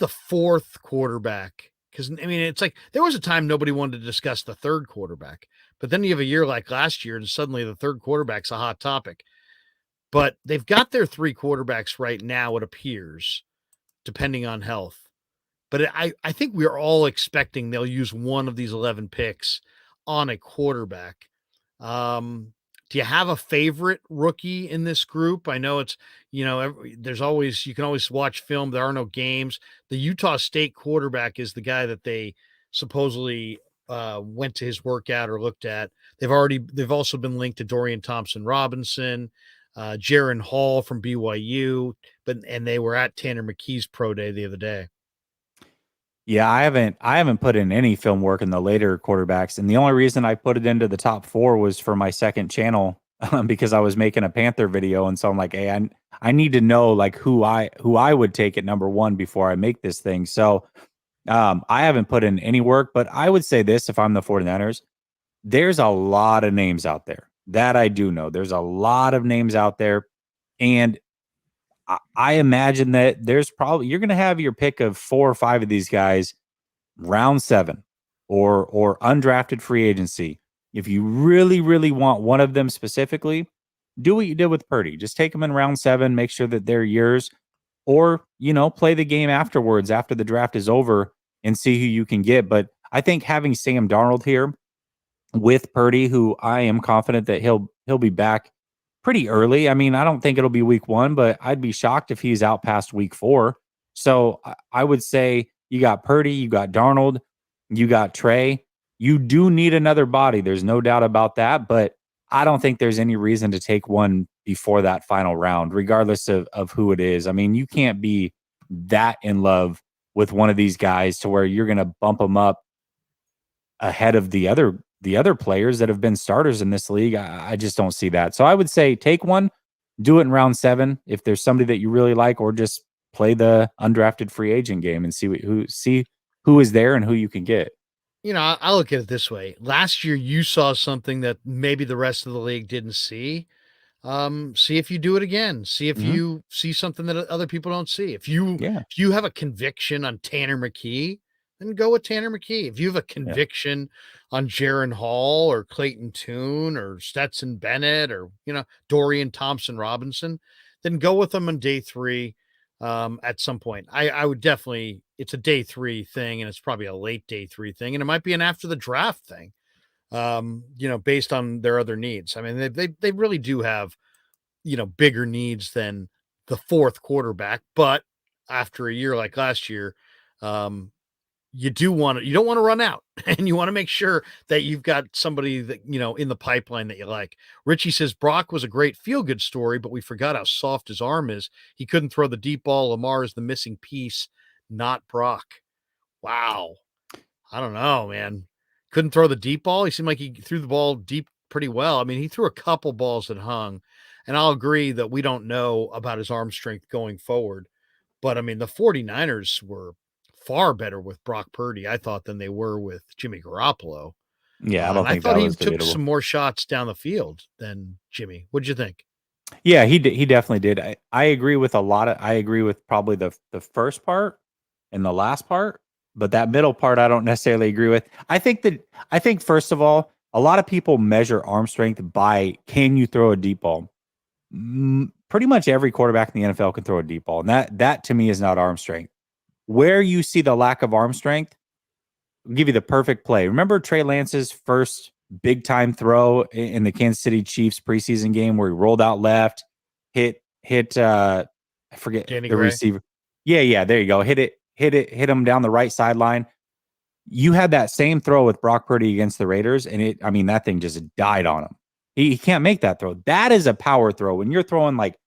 fourth quarterback? Because I mean, it's like there was a time nobody wanted to discuss the third quarterback, but then you have a year like last year, and suddenly the third quarterback's a hot topic. But they've got their 3 quarterbacks right now, it appears, depending on health. But I think we're all expecting they'll use one of these 11 picks on a quarterback. Do you have a favorite rookie in this group? I know it's, there's always, you can always watch film. There are no games. The Utah State quarterback is the guy that they supposedly went to his workout or looked at. They've also been linked to Dorian Thompson Robinson, Jaron Hall from BYU, and they were at Tanner McKee's pro day the other day. Yeah, I haven't put in any film work in the later quarterbacks, and the only reason I put it into the top 4 was for my second channel, because I was making a Panther video, and so I'm like, hey, I need to know like who I would take at number 1 before I make this thing. So I haven't put in any work, but I would say this: if I'm the 49ers, there's a lot of names out there that I do know. There's a lot of names out there, and I imagine that there's probably you're going to have your pick of 4 or 5 of these guys round 7 or undrafted free agency. If you really, really want one of them specifically, do what you did with Purdy. Just take them in round 7, make sure that they're yours, or, play the game afterwards after the draft is over and see who you can get. But I think having Sam Darnold here with Purdy, who I am confident that he'll be back pretty early. I mean, I don't think it'll be week 1, but I'd be shocked if he's out past week 4. So I would say you got Purdy, you got Darnold, you got Trey. You do need another body. There's no doubt about that. But I don't think there's any reason to take one before that final round, regardless of who it is. I mean, you can't be that in love with one of these guys to where you're going to bump them up ahead of the other players that have been starters in this league. I just don't see that. So I would say take one, do it in round 7 if there's somebody that you really like, or just play the undrafted free agent game and see who is there and who you can get. I look at it this way. Last year, you saw something that maybe the rest of the league didn't see. See if you do it again. See if Mhm. you see something that other people don't see. Yeah. If you have a conviction on Tanner McKee, then go with Tanner McKee. If you have a Yeah. conviction on Jaron Hall or Clayton Tune or Stetson Bennett or Dorian Thompson Robinson, then go with them on day 3. At some point, I would definitely. It's a day 3 thing, and it's probably a late day 3 thing, and it might be an after the draft thing. Based on their other needs. I mean, they really do have bigger needs than the fourth quarterback. But after a year like last year, um, you don't want to run out, and you want to make sure that you've got somebody that in the pipeline that you like. Richie says Brock was a great feel good story, but we forgot how soft his arm is. He couldn't throw the deep ball. Lamar is the missing piece, not Brock. Wow. I don't know, man. Couldn't throw the deep ball. He seemed like he threw the ball deep pretty well. I mean, he threw a couple balls that hung, and I'll agree that we don't know about his arm strength going forward. But I mean, the 49ers were far better with Brock Purdy, I thought, than they were with Jimmy Garoppolo. Yeah, I And don't I think thought that he was took debatable. some more shots down the field than Jimmy. What'd you think? Yeah, he definitely did. I agree with a lot of I agree with probably the first part and the last part, but that middle part I don't necessarily agree with. I think first of all, a lot of people measure arm strength by can you throw a deep ball. Pretty much every quarterback in the NFL can throw a deep ball, and that to me is not arm strength. Where you see the lack of arm strength, I'll give you the perfect play. Remember Trey Lance's first big time throw in the Kansas City Chiefs preseason game where he rolled out left, hit I forget Danny the Gray? receiver. Yeah, there you go. Hit him down the right sideline. You had that same throw with Brock Purdy against the Raiders, and that thing just died on him. He can't make that throw. That is a power throw. When you're throwing like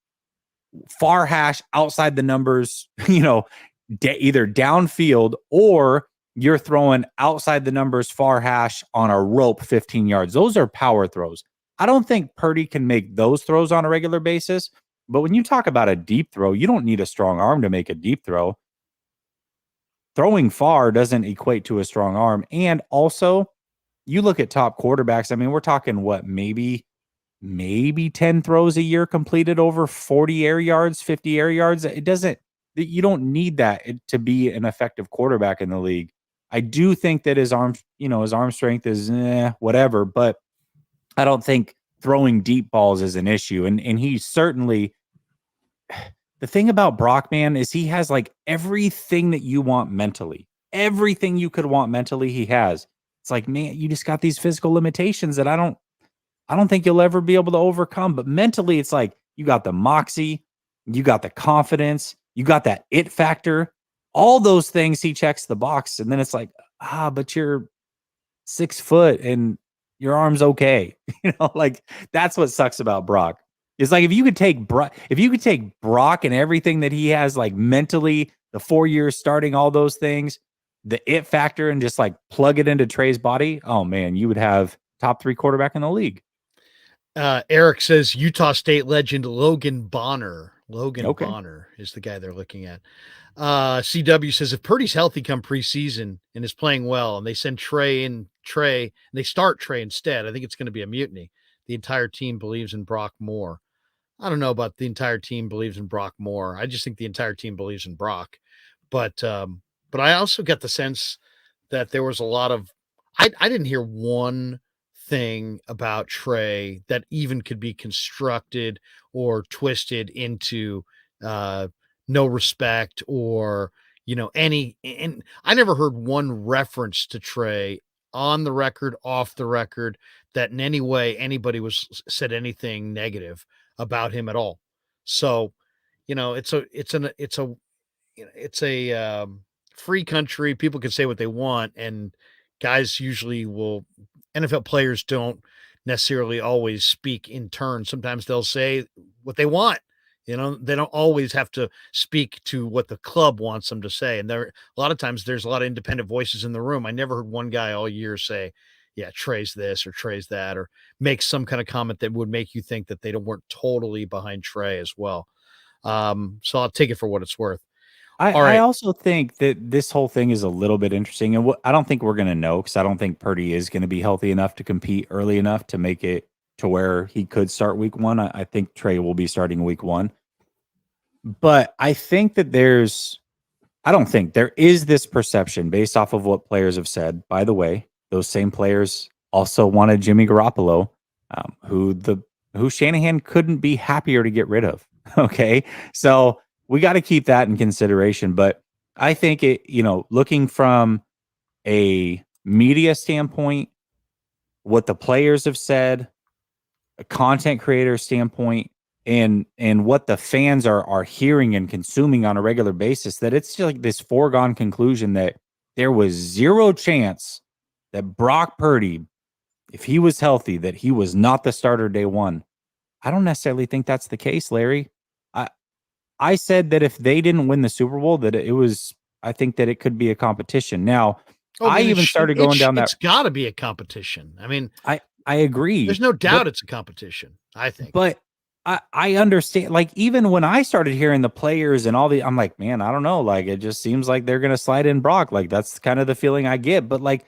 far hash outside the numbers, either downfield or you're throwing outside the numbers far hash on a rope 15 yards. Those are power throws. I don't think Purdy can make those throws on a regular basis. But when you talk about a deep throw, you don't need a strong arm to make a deep throw. Throwing far doesn't equate to a strong arm. And also, you look at top quarterbacks. I mean, we're talking what, maybe 10 throws a year completed over 40 air yards, 50 air yards. You don't need that to be an effective quarterback in the league. I do think that his arm strength is whatever, but I don't think throwing deep balls is an issue. And he certainly, the thing about Brock, man, is he has like everything that you want mentally. Everything you could want mentally, he has. It's like, man, you just got these physical limitations that I don't think you'll ever be able to overcome. But mentally, it's like you got the moxie, you got the confidence, you got that it factor. All those things he checks the box. And then it's like, but you're 6 foot and your arm's okay. Like that's what sucks about Brock. It's like if you could take Brock and everything that he has, like mentally, the 4 years starting, all those things, the it factor, and just like plug it into Trey's body, oh man, you would have top 3 quarterback in the league. Eric says Utah State legend Logan Bonner. Logan Okay. Bonner is the guy they're looking at. CW says if Purdy's healthy come preseason and is playing well, and they send Trey, and they start Trey instead, I think it's going to be a mutiny. The entire team believes in Brock more. I don't know about the entire team believes in Brock more. I just think the entire team believes in Brock. But I also get the sense that there was a lot of I didn't hear one thing about Trey that even could be constructed or twisted into no respect or any, and I never heard one reference to Trey on the record, off the record, that in any way anybody was said anything negative about him at all. So, it's a free country. People can say what they want, and guys usually will. NFL players don't necessarily always speak in turn. Sometimes they'll say what they want. They don't always have to speak to what the club wants them to say. And a lot of times there's a lot of independent voices in the room. I never heard one guy all year say, yeah, Trey's this or Trey's that, or make some kind of comment that would make you think that they weren't totally behind Trey as well. So I'll take it for what it's worth. All I right. also think that this whole thing is a little bit interesting, and I don't think we're going to know because I don't think Purdy is going to be healthy enough to compete early enough to make it to where he could start week 1. I think Trey will be starting week 1, but I think that I don't think there is this perception based off of what players have said. By the way, those same players also wanted Jimmy Garoppolo, who Shanahan couldn't be happier to get rid of. Okay, so we got to keep that in consideration. But I think looking from a media standpoint, what the players have said, a content creator standpoint, and what the fans are hearing and consuming on a regular basis, that it's just like this foregone conclusion that there was zero chance that Brock Purdy, if he was healthy, that he was not the starter day 1. I don't necessarily think that's the case, Larry. I said that if they didn't win the Super Bowl, I think that it could be a competition. Now, I mean, I even started going down that. It's got to be a competition. I mean, I agree. There's no doubt it's a competition, I think. But I understand, like, even when I started hearing the players and all I'm like, man, I don't know. Like, it just seems like they're gonna slide in Brock. Like, that's kind of the feeling I get. But like,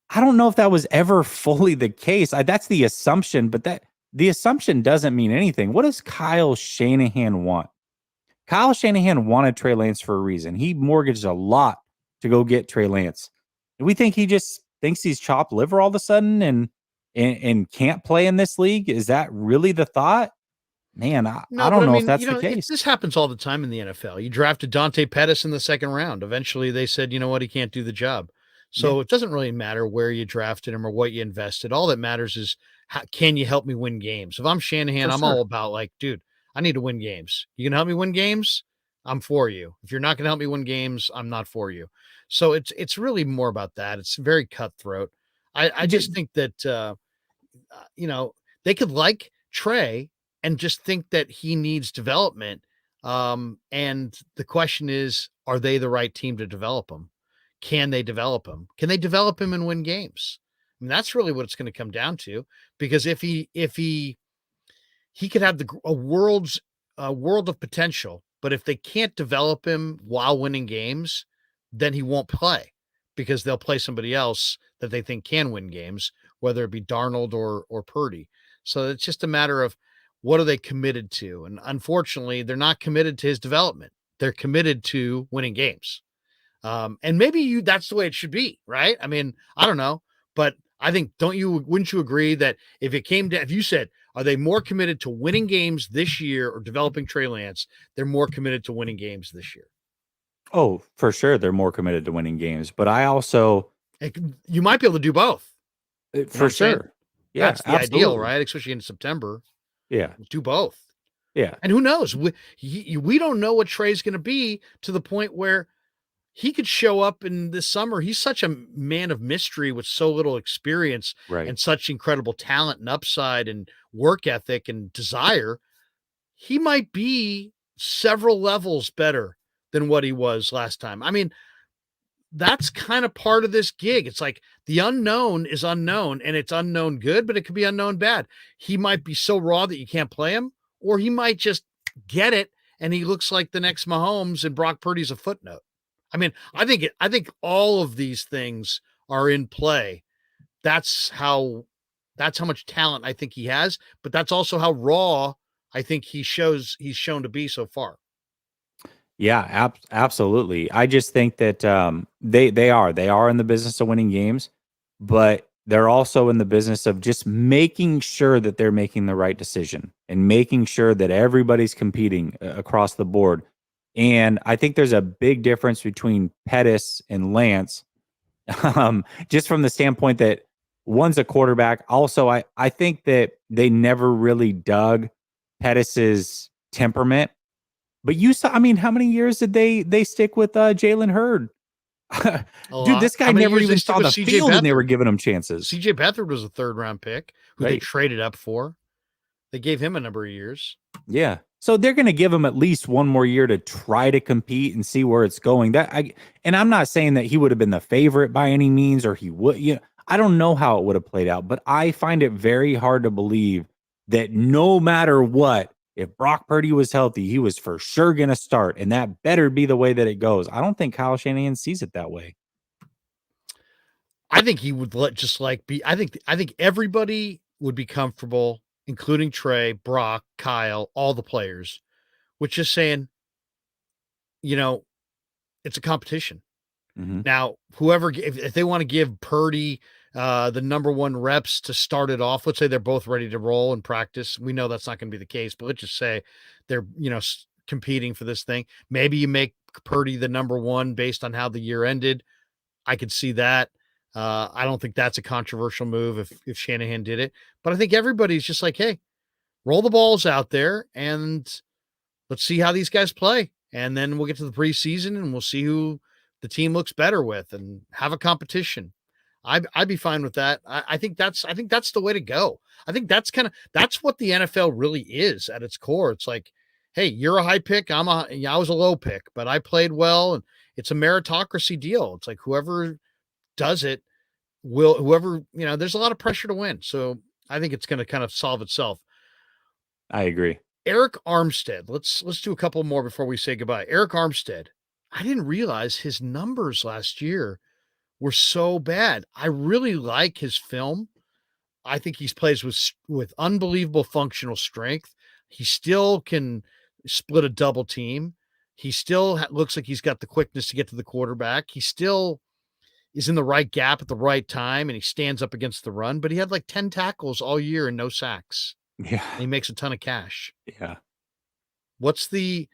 I don't know if that was ever fully the case. That's the assumption, but the assumption doesn't mean anything. What does Kyle Shanahan want? Kyle Shanahan wanted Trey Lance for a reason. He mortgaged a lot to go get Trey Lance. And we think he just thinks he's chopped liver all of a sudden and can't play in this league. Is that really the thought? Man, I No, but don't I know if mean, that's the case. this happens all the time in the NFL. You drafted Dante Pettis in the second round. Eventually, they said, you know what, he can't do the job. Yeah, So it doesn't really matter where you drafted him or what you invested. All that matters is can you help me win games? If I'm Shanahan, for I'm all sure. about like, dude, I need to win games. You can help me win games, I'm for you. If you're not going to help me win games, I'm not for you. So it's really more about that. It's very cutthroat. I just think that you know, they could like Trey and just think that he needs development. And the question is, are they the right team to develop him? Can they develop him? Can they develop him and win games? I mean, that's really what it's going to come down to. Because if he could have a world of potential, but if they can't develop him while winning games, then he won't play because they'll play somebody else that they think can win games, whether it be Darnold or Purdy. So it's just a matter of what are they committed to? And unfortunately, they're not committed to his development. They're committed to winning games. And maybe that's the way it should be, right? I mean, I don't know, but I think wouldn't you agree that if you said, are they more committed to winning games this year or developing Trey Lance? They're more committed to winning games this year. Oh, for sure. They're more committed to winning games. But I also, You might be able to do both. You know what for I'm saying? sure. Yeah, That's the ideal, absolutely. right? Especially in September. Yeah. Do both. Yeah. And who knows? We don't know what Trey's going to be to the point where he could show up in this summer. He's such a man of mystery with so little experience Right. and such incredible talent and upside and work ethic and desire. He might be several levels better than what he was last time. I mean, that's kind of part of this gig. It's like the unknown is unknown and it's unknown good, but it could be unknown bad. He might be so raw that you can't play him, or he might just get it and he looks like the next Mahomes and Brock Purdy's a footnote. I mean, I think all of these things are in play. That's how much talent I think he has, but that's also how raw I think he's shown to be so far. Yeah, absolutely. I just think that they are in the business of winning games, but they're also in the business of just making sure that they're making the right decision and making sure that everybody's competing across the board. And I think there's a big difference between Pettis and Lance, just from the standpoint that one's a quarterback. Also, I think that they never really dug Pettis's temperament, but you saw, I mean, how many years did they stick with Jalen Hurd? A Dude, lot. this guy How many never years they even stick saw with the CJ field and they were Beathard? giving him chances. CJ Beathard was a third round pick who they Right. traded up for. They gave him a number of years. Yeah. So they're going to give him at least one more year to try to compete and see where it's going. And I'm not saying that he would have been the favorite by any means, or he would, I don't know how it would have played out, but I find it very hard to believe that no matter what, if Brock Purdy was healthy, he was for sure going to start, and that better be the way that it goes. I don't think Kyle Shanahan sees it that way. I think he would just like be. I think everybody would be comfortable, including Trey, Brock, Kyle, all the players, with just saying, you know, it's a competition. Mm-hmm. Now, if they want to give Purdy the number one reps to start it off, let's say they're both ready to roll and practice. We know that's not going to be the case, but let's just say they're competing for this thing. Maybe you make Purdy the number one based on how the year ended. I could see that. I don't think that's a controversial move if Shanahan did it, but I think everybody's just like, hey, roll the balls out there and let's see how these guys play. And then we'll get to the preseason and we'll see who the team looks better with and have a competition. I'd be fine with that. I think that's the way to go. I think that's what the NFL really is at its core. It's like, hey, you're a high pick. I was a low pick, but I played well, and it's a meritocracy deal. It's like whoever does it will whoever, there's a lot of pressure to win. So I think it's going to kind of solve itself. I agree. Eric Armstead. Let's do a couple more before we say goodbye. Eric Armstead. I didn't realize his numbers last year were so bad. I really like his film. I think he plays with unbelievable functional strength. He still can split a double team. He still looks like he's got the quickness to get to the quarterback. He still is in the right gap at the right time, and he stands up against the run. But he had like 10 tackles all year and no sacks. Yeah. And he makes a ton of cash. Yeah. What's the,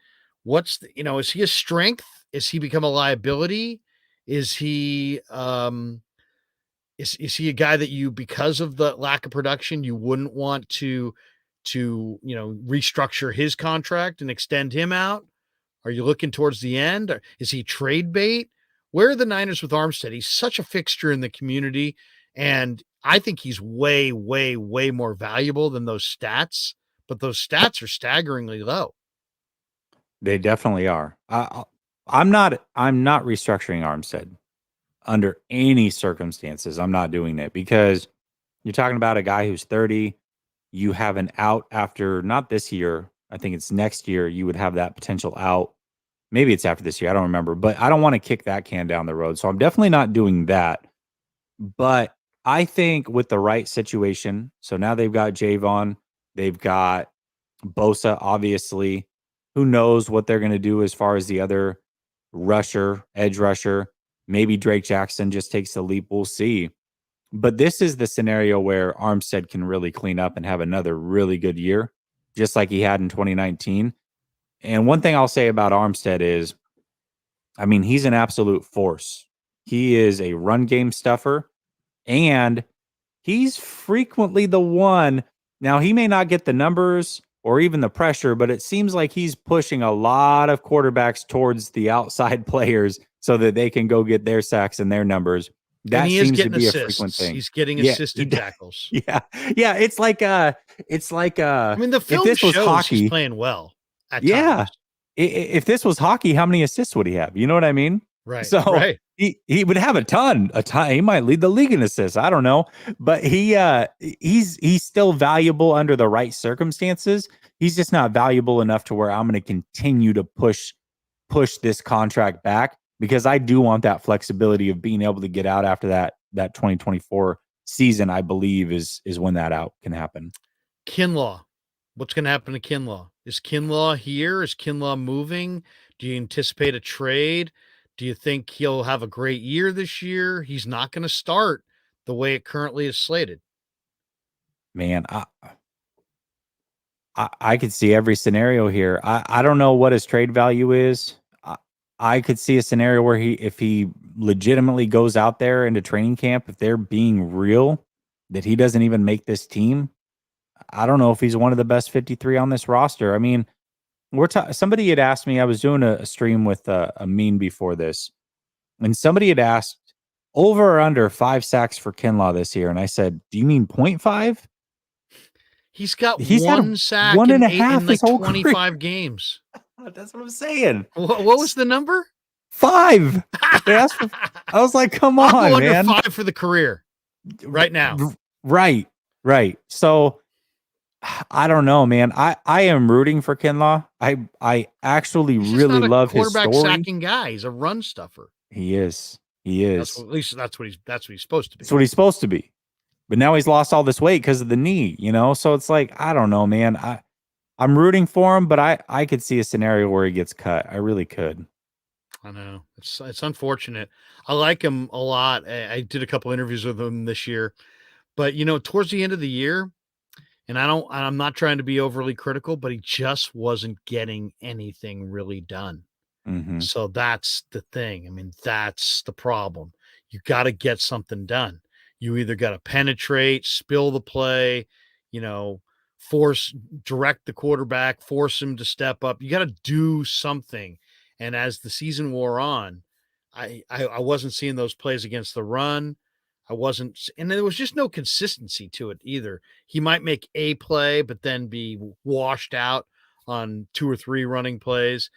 is he a strength? Is he become a liability? Is he, is he a guy that you, because of the lack of production, you wouldn't want to, restructure his contract and extend him out? Are you looking towards the end? Or is he trade bait? Where are the Niners with Armstead? He's such a fixture in the community. And I think he's way, way, way more valuable than those stats, but those stats are staggeringly low. They definitely are. I'm not restructuring Armstead under any circumstances. I'm not doing it because you're talking about a guy who's 30. You have an out after not this year. I think it's next year. You would have that potential out. Maybe it's after this year. I don't remember, but I don't want to kick that can down the road. So I'm definitely not doing that. But I think with the right situation, so now they've got Javon, they've got Bosa, obviously. Who knows what they're going to do as far as the other rusher, edge rusher. Maybe Drake Jackson just takes the leap. We'll see. But this is the scenario where Armstead can really clean up and have another really good year, just like he had in 2019. And one thing I'll say about Armstead is, I mean, he's an absolute force. He is a run game stuffer, and he's frequently the one. Now, he may not get the numbers or even the pressure, but it seems like he's pushing a lot of quarterbacks towards the outside players so that they can go get their sacks and their numbers. That seems to be a frequent thing. He's getting assisted tackles. Yeah. Yeah. It's like I mean, the film shows hockey, he's playing well at times. If this was hockey, how many assists would he have? You know what I mean? Right. So right. He would have a ton. He might lead the league in assists. I don't know, but he's still valuable under the right circumstances. He's just not valuable enough to where I'm going to continue to push this contract back, because I do want that flexibility of being able to get out after that 2024 season. I believe is when that out can happen. Kinlaw, what's going to happen to Kinlaw? Is Kinlaw here? Is Kinlaw moving? Do you anticipate a trade? Do you think he'll have a great year this year? He's not going to start the way it currently is slated. Man, I could see every scenario here. I don't know what his trade value is. I could see a scenario where if he legitimately goes out there into training camp, if they're being real, that he doesn't even make this team. I don't know if he's one of the best 53 on this roster. I mean, somebody had asked me, I was doing a stream with a meme before this, and somebody had asked over or under 5 sacks for Kinlaw this year. And I said, do you mean 0.5? He's got one sack, 1.5 in like 25 games. That's what I'm saying. What was the number? 5. I was like, come on, I'll go man. under 5 for the career right now. Right. So I don't know, man. I am rooting for Kinlaw. I actually really love his story. Quarterback sacking guy. He's a run stuffer. He is. At least that's what he's supposed to be. That's what he's supposed to be. But now he's lost all this weight because of the knee, So it's like, I don't know, man. I'm rooting for him, but I could see a scenario where he gets cut. I really could. I know. It's unfortunate. I like him a lot. I did a couple interviews with him this year, but towards the end of the year, and I'm not trying to be overly critical, but he just wasn't getting anything really done. Mm-hmm. So that's the thing. I mean, that's the problem. You got to get something done. You either got to penetrate, spill the play, direct the quarterback, force him to step up. You got to do something. And as the season wore on, I wasn't seeing those plays against the run. And there was just no consistency to it either. He might make a play, but then be washed out on 2 or 3 running plays.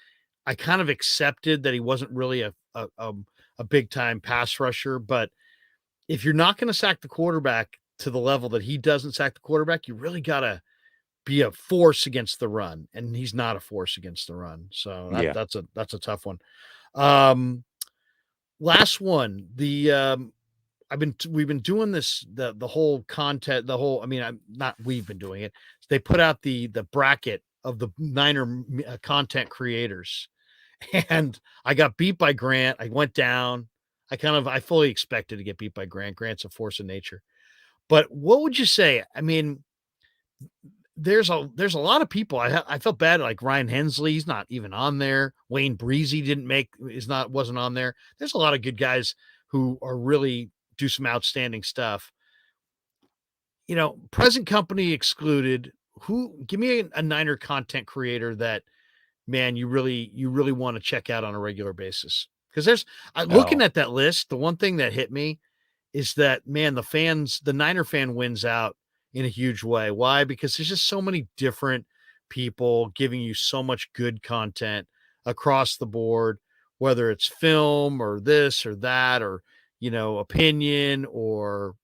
I kind of accepted that he wasn't really a big time pass rusher, but if you're not going to sack the quarterback to the level that he doesn't sack the quarterback, you really got to be a force against the run, and he's not a force against the run. So Yeah. that's a tough one. Um, last one, we've been doing this, the whole content, the whole, I mean, I'm not, we've been doing it. They put out the bracket of the Niner content creators, and I got beat by Grant. I went down. I fully expected to get beat by Grant. Grant's a force of nature. But what would you say? I mean, there's a lot of people. I felt bad, like Ryan Hensley. He's not even on there. Wayne Breezy wasn't on there. There's a lot of good guys who are really do some outstanding stuff. You know, present company excluded. Give me a Niner content creator that, man, you really want to check out on a regular basis. Because looking Oh, at that list, the one thing that hit me is that, man, the Niner fan wins out in a huge way. Why? Because there's just so many different people giving you so much good content across the board, whether it's film or this or that, or, opinion or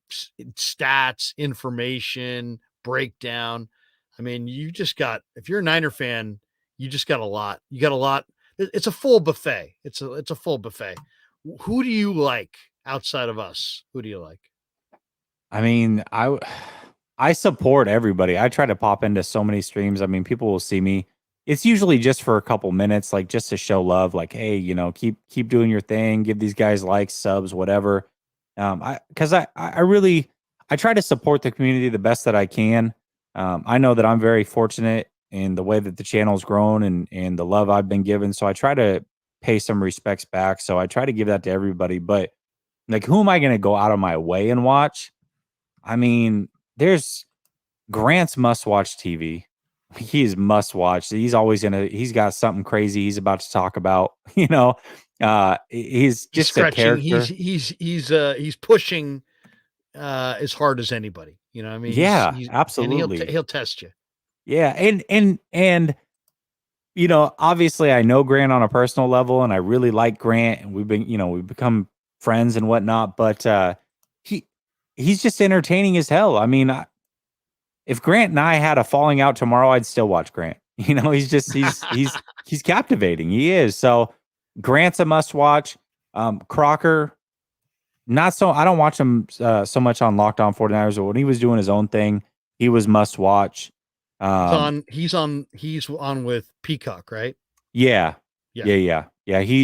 stats, information, breakdown. I mean, if you're a Niner fan, you just got a lot. You got a lot. It's a full buffet. It's a full buffet. Who do you like outside of us? Who do you like? I mean, I support everybody. I try to pop into so many streams. I mean, people will see me. It's usually just for a couple minutes, like just to show love. Like, hey, keep doing your thing. Give these guys likes, subs, whatever. I really I try to support the community the best that I can. I know that I'm very fortunate in the way that the channel's grown and the love I've been given. So I try to pay some respects back. So I try to give that to everybody. But like, who am I going to go out of my way and watch? I mean, there's Grant's must watch TV. He is must watch. He's got something crazy he's about to talk about. He's He's just a stretching. character. He's pushing as hard as anybody. You know, what I mean, Yeah, and absolutely. he'll test you. Yeah, and obviously I know Grant on a personal level and I really like Grant and we've become friends and whatnot, but he he's just entertaining as hell. I mean, if Grant and I had a falling out tomorrow, I'd still watch Grant. He's captivating. He is. So Grant's a must watch. Crocker, not so. I don't watch him so much on Locked On 49ers, but when he was doing his own thing, he was must watch. He's on with Peacock, right? Yeah, Yeah. yeah.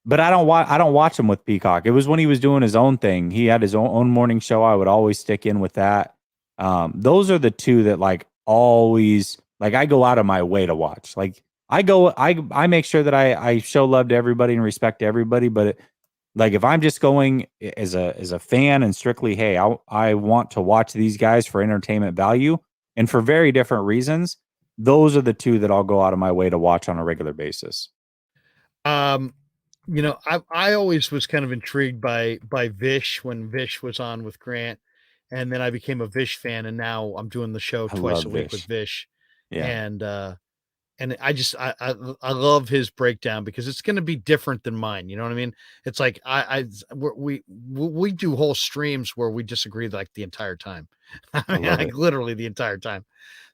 But I don't watch him with Peacock. It was when he was doing his own thing. He had his own morning show. I would always stick in with that. Those are the two that like always like I go out of my way to watch. Like I make sure that I show love to everybody and respect to everybody. But like if I'm just going as a fan and strictly, hey, I want to watch these guys for entertainment value and for very different reasons. Those are the two that I'll go out of my way to watch on a regular basis. Um, I always was kind of intrigued by Vish when Vish was on with Grant, and then I became a Vish fan, and now I'm doing the show I twice love a week with Vish. Vish, Yeah, and I just I love his breakdown because it's going to be different than mine. You know what I mean? It's like we do whole streams where we disagree like the entire time. I I mean, love like it. literally the entire time.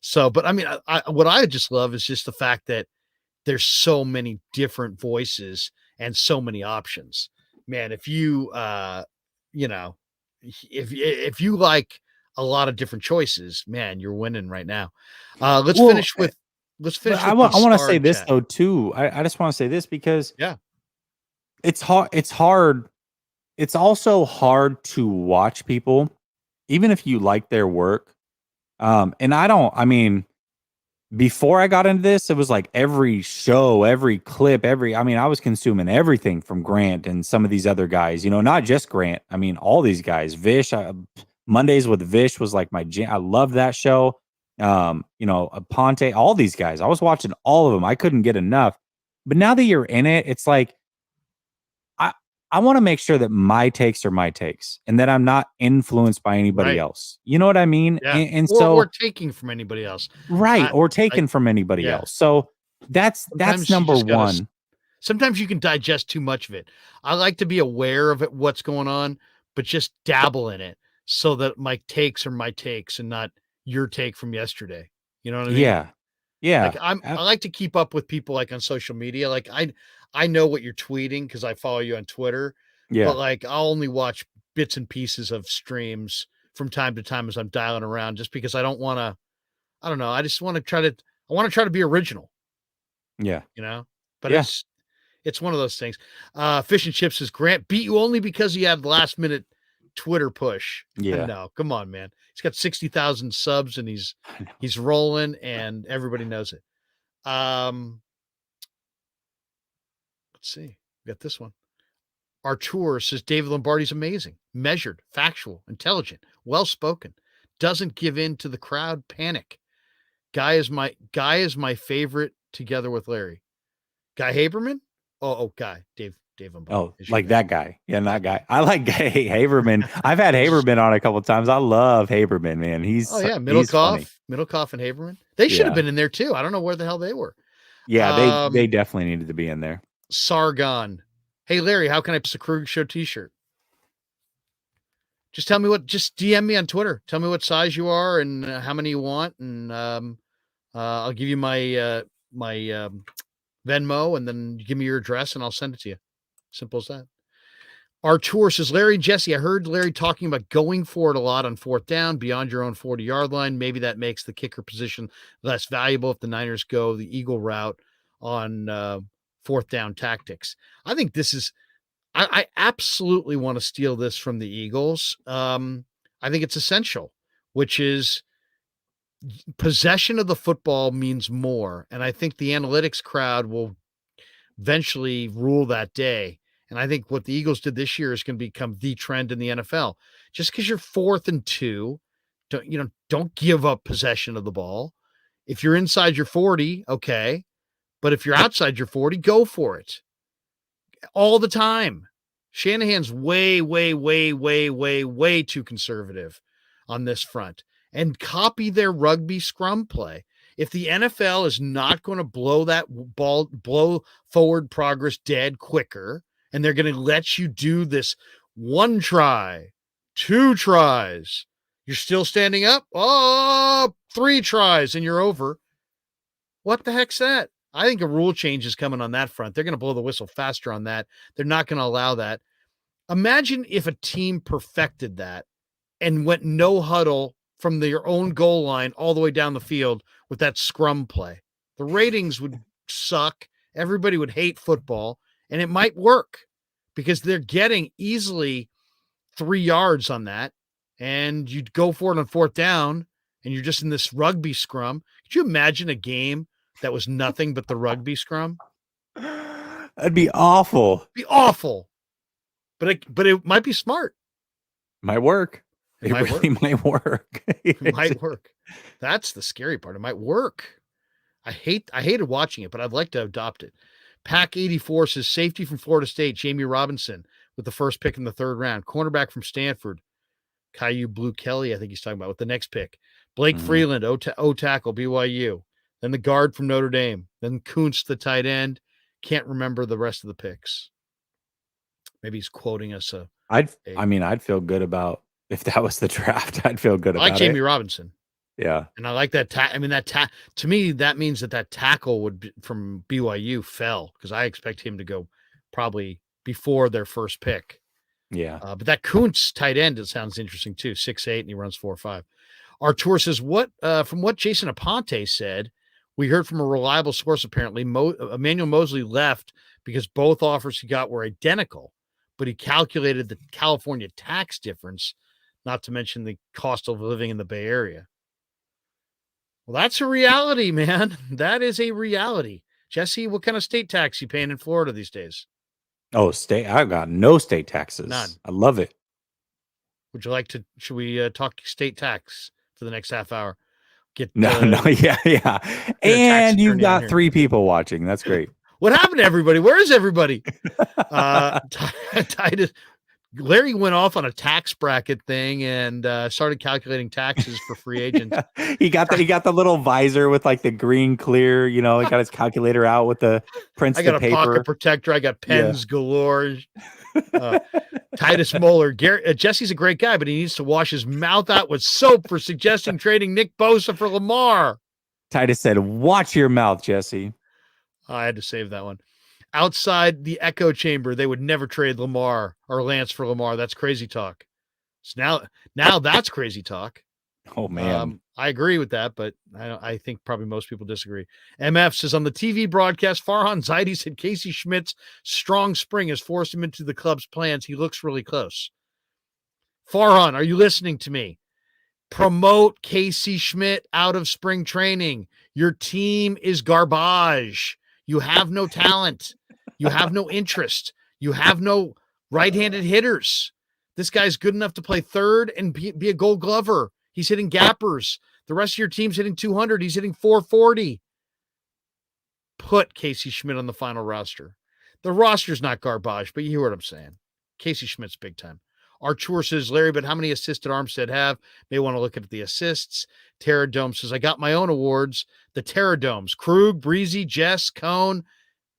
So, but I mean, what I just love is just the fact that there's so many different voices and so many options. Man, if you you know, if you like a lot of different choices, man, you're winning right now. Let's Well, finish with let's but finish with the I want to star say this chat. though too. I just want to say this because Yeah. it's hard. It's hard. It's also hard to watch people, even if you like their work. And I don't. I mean, before I got into this, it was like every show, every clip, I mean, I was consuming everything from Grant and some of these other guys, not just Grant. I mean, all these guys, Vish, Mondays with Vish was like my jam. I love that show. Ponte, all these guys, I was watching all of them. I couldn't get enough. But now that you're in it, it's like, I, I want to make sure that my takes are my takes and that I'm not influenced by anybody Right. else. You know what I mean? Yeah. And Or so taking from anybody else. right, I or I taken from anybody yeah. else. So that's Sometimes you number just got to one. sometimes you can digest too much of it. I like to be aware of it, what's going on, but just dabble in it so that my takes are my takes and not your take from yesterday. You know what I mean? Yeah. Yeah. Like I like to keep up with people like on social media. Like I know what you're tweeting because I follow you on Twitter, but Yeah. like I'll only watch bits and pieces of streams from time to time as I'm dialing around just because I don't want to, I don't know. I just want to try to be original, Yeah. you know, but Yeah. it's one of those things. Fish and Chips says Grant beat you only because he had last minute Twitter push. Yeah. No, come on, man. He's got 60,000 subs and he's I know. he's rolling and everybody knows it. Let's see. We got this one. Artur says David Lombardi's amazing, measured, factual, intelligent, well spoken, doesn't give in to the crowd panic. Guy is my favorite together with Larry. Guy Haberman? Guy. Dave Lombardi. Oh, like that guy. Yeah, that guy. I like Haberman. I've had Haberman on a couple of times. I love Haberman, man. He's funny. Middlecoff and Haberman. They should have Yeah. been in there too. I don't know where the hell they were. Yeah, they definitely needed to be in there. Sargon. Hey Larry, how can I post a Krueger Show t-shirt? Just tell me just DM me on Twitter. Tell me what size you are and how many you want. And I'll give you my Venmo and then give me your address and I'll send it to you. Simple as that. Artur says, Larry and Jesse, I heard Larry talking about going for it a lot on fourth down beyond your own 40-yard line. Maybe that makes the kicker position less valuable if the Niners go the Eagle route on fourth down tactics. I think this is, I absolutely want to steal this from the Eagles. I think it's essential, which is possession of the football means more. And I think the analytics crowd will eventually rule that day. And I think what the Eagles did this year is going to become the trend in the NFL. Just because you're 4th and 2, don't give up possession of the ball. If you're inside your 40, okay. But if you're outside your 40, go for it. All the time. Shanahan's way, way, way, way, way, way too conservative on this front. And copy their rugby scrum play. If the NFL is not going to blow forward progress dead quicker, and they're going to let you do this 1 try, 2 tries, you're still standing up. 3 tries and you're over. What the heck's that? I think a rule change is coming on that front. They're going to blow the whistle faster on that. They're not going to allow that. Imagine if a team perfected that and went no huddle from their own goal line all the way down the field with that scrum play. The ratings would suck. Everybody would hate football, and it might work because they're getting easily 3 yards on that, and you'd go for it on fourth down, and you're just in this rugby scrum. Could you imagine a game that was nothing but the rugby scrum? That'd be awful. It'd be awful. But it might be smart. Might work. It really might work. It might work. That's the scary part. It might work. I hated watching it, but I'd like to adopt it. Pack 84 says safety from Florida State, Jamie Robinson with the first pick in the 3rd round. Cornerback from Stanford, Caillou Blue Kelly, I think he's talking about with the next pick. Blake Freeland, O tackle, BYU. Then the guard from Notre Dame. Then Kuntz, the tight end. Can't remember the rest of the picks. Maybe he's quoting us. I'd feel good about if that was the draft. I'd feel good about it. I like Jamie Robinson. Yeah. And I like that. To me, that means that tackle would be from BYU fell because I expect him to go probably before their first pick. Yeah. But that Kuntz tight end, it sounds interesting too. 6'8", and he runs 4.5. Artur says, from what Jason Aponte said, we heard from a reliable source, apparently, Emmanuel Mosley left because both offers he got were identical, but he calculated the California tax difference, not to mention the cost of living in the Bay Area. Well, that's a reality, man. That is a reality. Jesse, what kind of state tax you paying in Florida these days? Oh, I've got no state taxes. None. I love it. Should we talk state tax for the next half hour? Yeah. And you've got 3 people watching. That's great. What happened to everybody? Where is everybody? Titus, Larry went off on a tax bracket thing and started calculating taxes for free agents. He got the little visor with like the green clear, he got his calculator out with the Princeton paper. I got a pocket protector. I got pens galore. Titus Moeller. Jesse's a great guy, but he needs to wash his mouth out with soap for suggesting trading Nick Bosa for Lamar. Titus said, "Watch your mouth, Jesse." Oh, I had to save that one. Outside the echo chamber, they would never trade Lamar or Lance for Lamar. That's crazy talk. So now that's crazy talk. Oh man, I agree with that, but I think probably most people disagree. MF says on the TV broadcast, Farhan Zaidi said Casey Schmidt's strong spring has forced him into the club's plans. He looks really close. Farhan, are you listening to me? Promote Casey Schmidt out of spring training. Your team is garbage. You have no talent. You have no interest. You have no right-handed hitters. This guy's good enough to play third and be a Gold Glover. He's hitting gappers. The rest of your team's hitting 200. He's hitting 440. Put Casey Schmidt on the final roster. The roster's not garbage, but you hear what I'm saying. Casey Schmidt's big time. Archer says, Larry, but how many assists did Armstead have? May want to look at the assists. Terradome says, I got my own awards. The Terradomes. Krug, Breezy, Jess, Cone,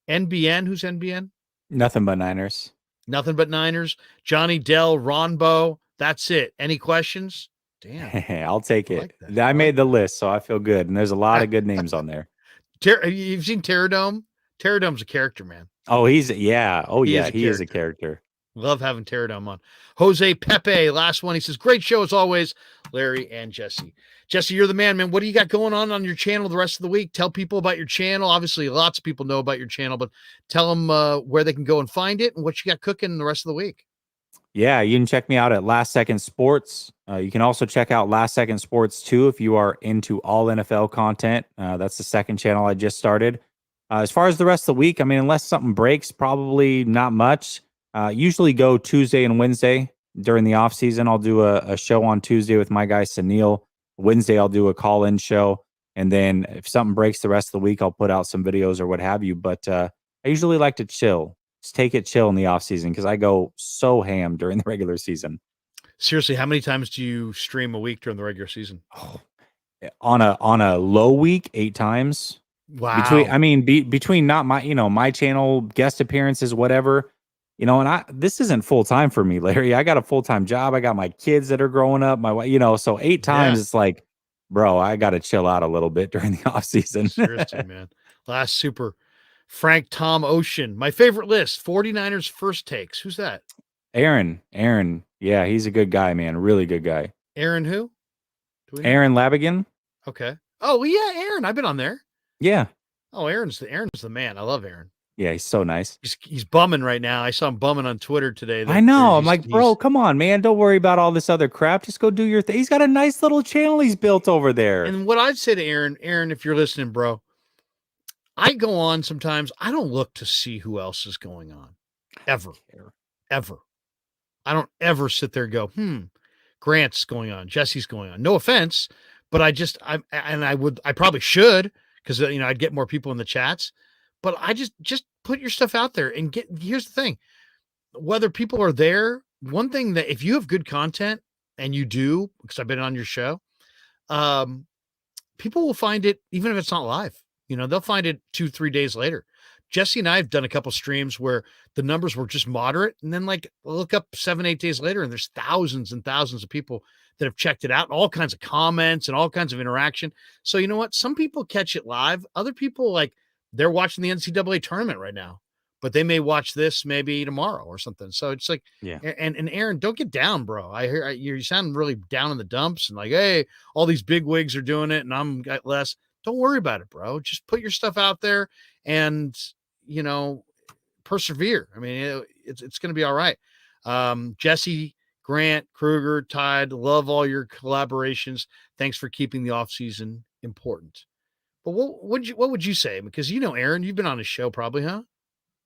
NBN. Who's NBN? nothing but Niners. Nothing but Niners. Johnny Dell, Ronbo. That's it. Any questions? Damn. I'll take it. Like I made the list, so I feel good. And there's a lot of good names on there. You've seen Terradome? Terradome's a character, man. Oh, yeah. Oh, He yeah. is a He is a character. Love having Terradome on. Jose Pepe, last one. He says, great show as always, Larry and Jesse. Jesse, you're the man, man. What do you got going on your channel the rest of the week? Tell people about your channel. Obviously, lots of people know about your channel, but tell them where they can go and find it and what you got cooking the rest of the week. Yeah, you can check me out at Last Second Sports. You can also check out Last Second Sports 2 if you are into all NFL content. That's the second channel I just started. As far as the rest of the week, I mean, unless something breaks, probably not much. Usually go Tuesday and Wednesday during the off season. I'll do a show on Tuesday with my guy Sunil. Wednesday, I'll do a call-in show. And then if something breaks the rest of the week, I'll put out some videos or what have you. But I usually like to chill. Just take it chill in the off season because I go so ham during the regular season. Seriously, how many times do you stream a week during the regular season? Oh, on a low week, 8 times. Wow. Between not my channel, guest appearances, whatever, and this isn't full time for me, Larry. I got a full-time job. I got my kids that are growing up, my wife, so 8 times it's like, bro, I got to chill out a little bit during the off season. Seriously, man. Last super. Frank Tom Ocean. My favorite list, 49ers first takes. Who's that? Aaron. Yeah, he's a good guy, man. Really good guy. Aaron who? Aaron Labigan. Okay. Oh, yeah, Aaron. I've been on there. Yeah. Oh, Aaron's the man. I love Aaron. Yeah, he's so nice. He's bumming right now. I saw him bumming on Twitter today. I know. I'm like, bro, come on, man. Don't worry about all this other crap. Just go do your thing. He's got a nice little channel he's built over there. And what I'd say to Aaron, if you're listening, bro, I go on sometimes. I don't look to see who else is going on. Ever. I don't ever sit there and go, Grant's going on. Jesse's going on. No offense, but I probably should because, I'd get more people in the chats. But I just put your stuff out there and here's the thing, whether people are there, one thing that if you have good content and you do, because I've been on your show, people will find it, even if it's not live, they'll find it 2-3 days later. Jesse and I have done a couple streams where the numbers were just moderate. And then look up 7-8 days later and there's thousands and thousands of people that have checked it out and all kinds of comments and all kinds of interaction. So you know what? Some people catch it live. Other people they're watching the NCAA tournament right now, but they may watch this maybe tomorrow or something. So it's like, yeah. And Aaron, don't get down, bro. I hear you sound really down in the dumps and hey, all these big wigs are doing it and I'm got less. Don't worry about it, bro. Just put your stuff out there and, persevere. I mean, it's going to be all right. Jesse, Grant, Krueger, Tide, love all your collaborations. Thanks for keeping the off season important. But what would you say? Because Aaron, you've been on his show probably, huh?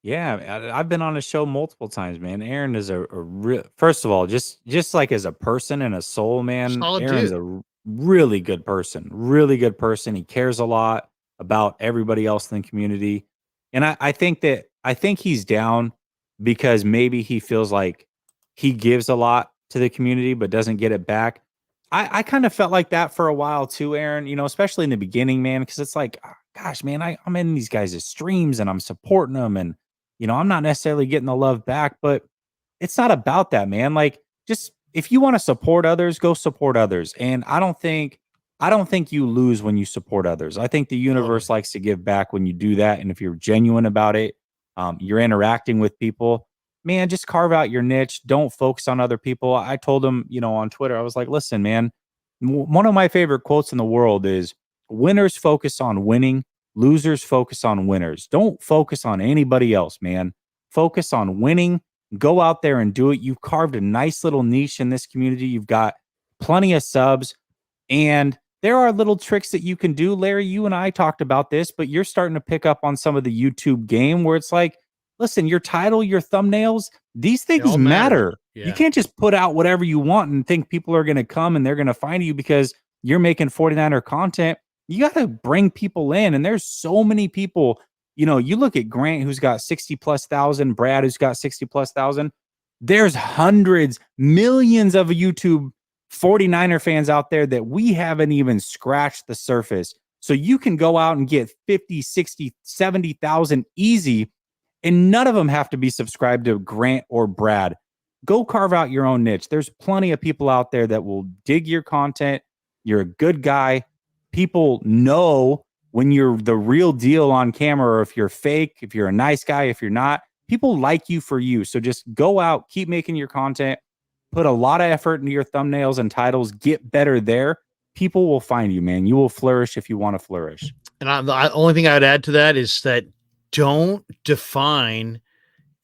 Yeah, I've been on a show multiple times, man. Aaron is a real, first of all, just like as a person and a soul, man. Solid Aaron's dude. a really good person. Really good person. He cares a lot about everybody else in the community. And I think he's down because maybe he feels like he gives a lot to the community but doesn't get it back. I kind of felt like that for a while too, Aaron, especially in the beginning, man, because it's like, gosh, man, I'm in these guys' streams and I'm supporting them and, I'm not necessarily getting the love back. But it's not about that, man. Like, just if you want to support others, go support others. And I don't think you lose when you support others. I think the Totally. universe likes to give back when you do that. And if you're genuine about it, you're interacting with people, man, just carve out your niche. Don't focus on other people. I told him, on Twitter, I was like, listen, man, one of my favorite quotes in the world is winners focus on winning, losers focus on winners. Don't focus on anybody else, man. Focus on winning. Go out there and do it. You've carved a nice little niche in this community. You've got plenty of subs, and there are little tricks that you can do. Larry, you and I talked about this, but you're starting to pick up on some of the YouTube game where it's like, listen, your title, your thumbnails, these They things all matter. matter. You Yeah. can't just put out whatever you want and think people are going to come and they're going to find you because you're making 49er content. You got to bring people in. And there's so many people. You look at Grant, who's got 60 plus thousand, Brad, who's got 60 plus thousand. There's hundreds, millions of YouTube 49er fans out there that we haven't even scratched the surface. So you can go out and get 50, 60, 70,000 easy, and none of them have to be subscribed to Grant or Brad. Go carve out your own niche. There's plenty of people out there that will dig your content. You're a good guy. People know when you're the real deal on camera, or if you're fake, if you're a nice guy, if you're not. People like you for you. So just go out, keep making your content, put a lot of effort into your thumbnails and titles, get better there. People will find you, man. You will flourish if you want to flourish. And the only thing I would add to that is that don't define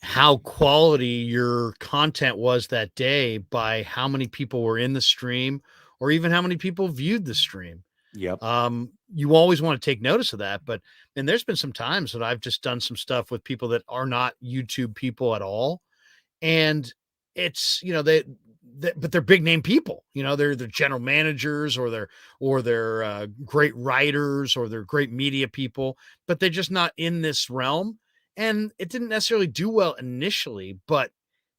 how quality your content was that day by how many people were in the stream or even how many people viewed the stream. Yep. You always want to take notice of that, but and there's been some times that I've just done some stuff with people that are not YouTube people at all, and it's but they're big name people. They're general managers or they're great writers or they're great media people, but they're just not in this realm. And it didn't necessarily do well initially, but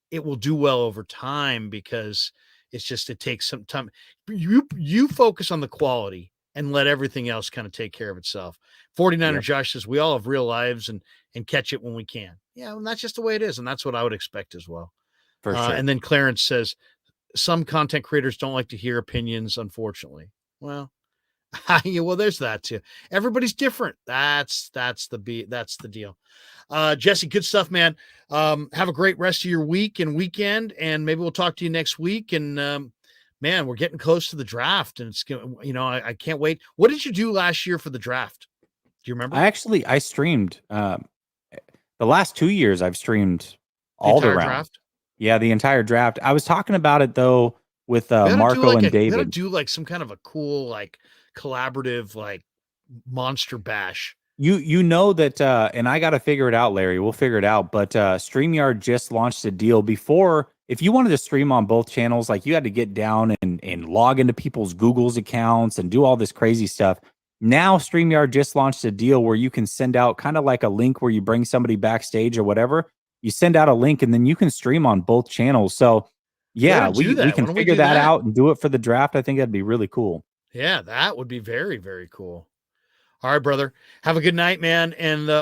it will do well over time because it takes some time. You focus on the quality and let everything else kind of take care of itself. 49er Yep. Josh says we all have real lives and catch it when we can. Yeah, and that's just the way it is, and that's what I would expect as well. For sure. And then Clarence says some content creators don't like to hear opinions, unfortunately. Well, yeah, well, there's that too. Everybody's different. That's the deal. Jesse, good stuff, man. Have a great rest of your week and weekend, and maybe we'll talk to you next week. And man, we're getting close to the draft, and it's I can't wait. What did you do last year for the draft? Do you remember? I streamed the last 2 years. I've streamed The all the entire rounds. draft? Yeah, the entire draft. I was talking about it though with We ought to do Marco and we ought to David. do like some kind of a cool like collaborative like monster bash. You know that, and I got to figure it out, Larry. We'll figure it out. But StreamYard just launched a deal before. If you wanted to stream on both channels, like you had to get down and log into people's Google's accounts and do all this crazy stuff. Now StreamYard just launched a deal where you can send out kind of like a link where you bring somebody backstage or whatever. You send out a link and then you can stream on both channels. So yeah, we Why can don't we figure do that that? out and do it for the draft. I think that'd be really cool. Yeah, that would be very, very cool. All right, brother. Have a good night, man. And we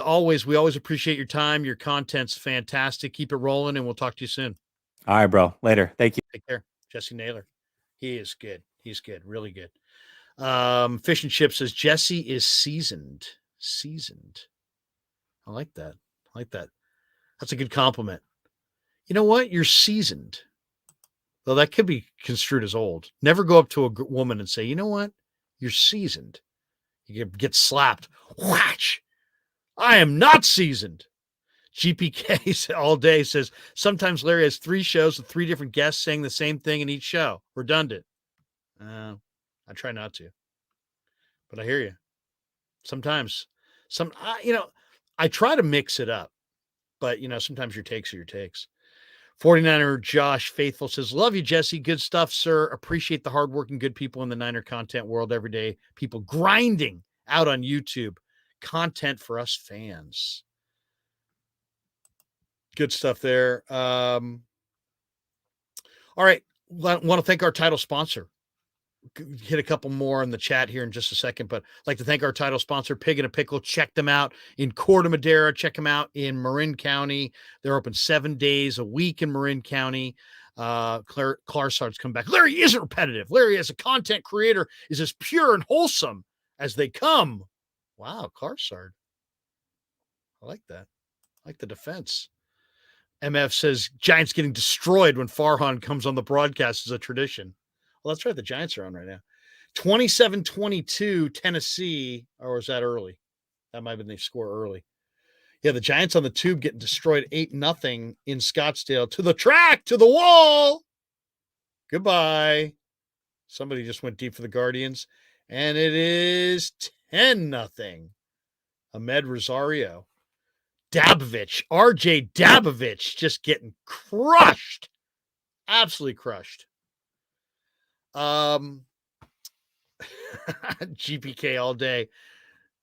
always appreciate your time. Your content's fantastic. Keep it rolling, and we'll talk to you soon. All right, bro. Later. Thank you. Take care. Jesse Naylor. He is good. He's good. Really good. Fish and Chip says Jesse is seasoned. Seasoned. I like that. I like that. That's a good compliment. You know what? You're seasoned. Though that could be construed as old. Never go up to a woman and say, you know what? You're seasoned. You get slapped. Watch. I am not seasoned. GPK all day says sometimes Larry has 3 shows with 3 different guests saying the same thing in each show. Redundant. I try not to, but I hear you. Sometimes, I try to mix it up, but sometimes your takes are your takes. 49er Josh Faithful says, love you, Jesse. Good stuff, sir. Appreciate the hardworking good people in the Niner content world every day. People grinding out on YouTube. Content for us fans. Good stuff there. All right. Want to thank our title sponsor. hit a couple more in the chat here in just a second, but I'd like to thank our title sponsor, Pig and a Pickle. Check them out in Corte Madera. Check them out in Marin County. They're open 7 days a week in Marin County. Clarsard's come back. Larry isn't repetitive. Larry, as a content creator, is as pure and wholesome as they come. Wow, Clarsard. I like that. I like the defense. MF says Giants getting destroyed when Farhan comes on the broadcast is a tradition. Well, that's right. The Giants are on right now. 27-22 Tennessee. Or was that early? That might have been the score early. Yeah, the Giants on the tube getting destroyed 8-0 in Scottsdale. To the track, to the wall. Goodbye. Somebody just went deep for the Guardians. And it is 10-0. Ahmed Rosario. Dabovich. RJ Dabovich just getting crushed. Absolutely crushed. GPK all day.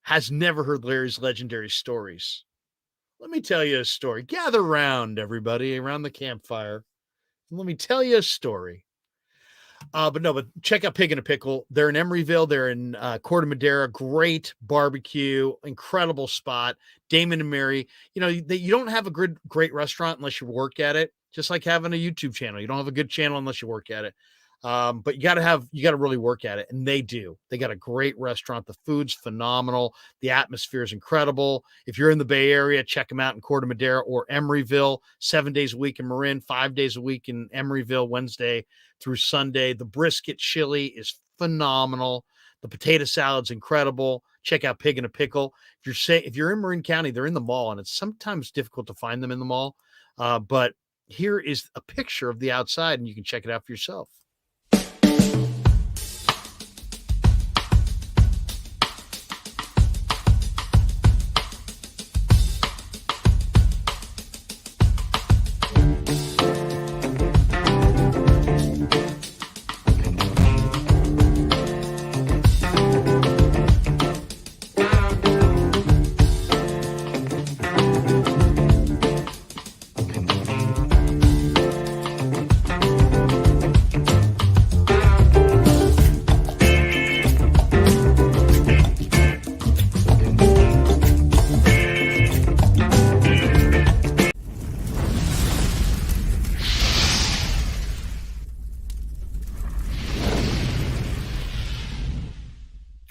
Has never heard Larry's legendary stories. Let me tell you a story. Gather around, everybody, around the campfire. Let me tell you a story. But check out Pig and a Pickle. They're in Emeryville. They're in Corte Madera. Great barbecue. Incredible spot. Damon and Mary. You don't have a great restaurant unless you work at it. Just like having a YouTube channel. You don't have a good channel unless you work at it. But you got to really work at it. And they do. They got a great restaurant. The food's phenomenal. The atmosphere is incredible. If you're in the Bay Area, check them out in Corte Madera or Emeryville. 7 days a week in Marin, 5 days a week in Emeryville, Wednesday through Sunday. The brisket chili is phenomenal. The potato salad's incredible. Check out Pig and a Pickle. If you're in Marin County, they're in the mall, and it's sometimes difficult to find them in the mall. But here is a picture of the outside, and you can check it out for yourself.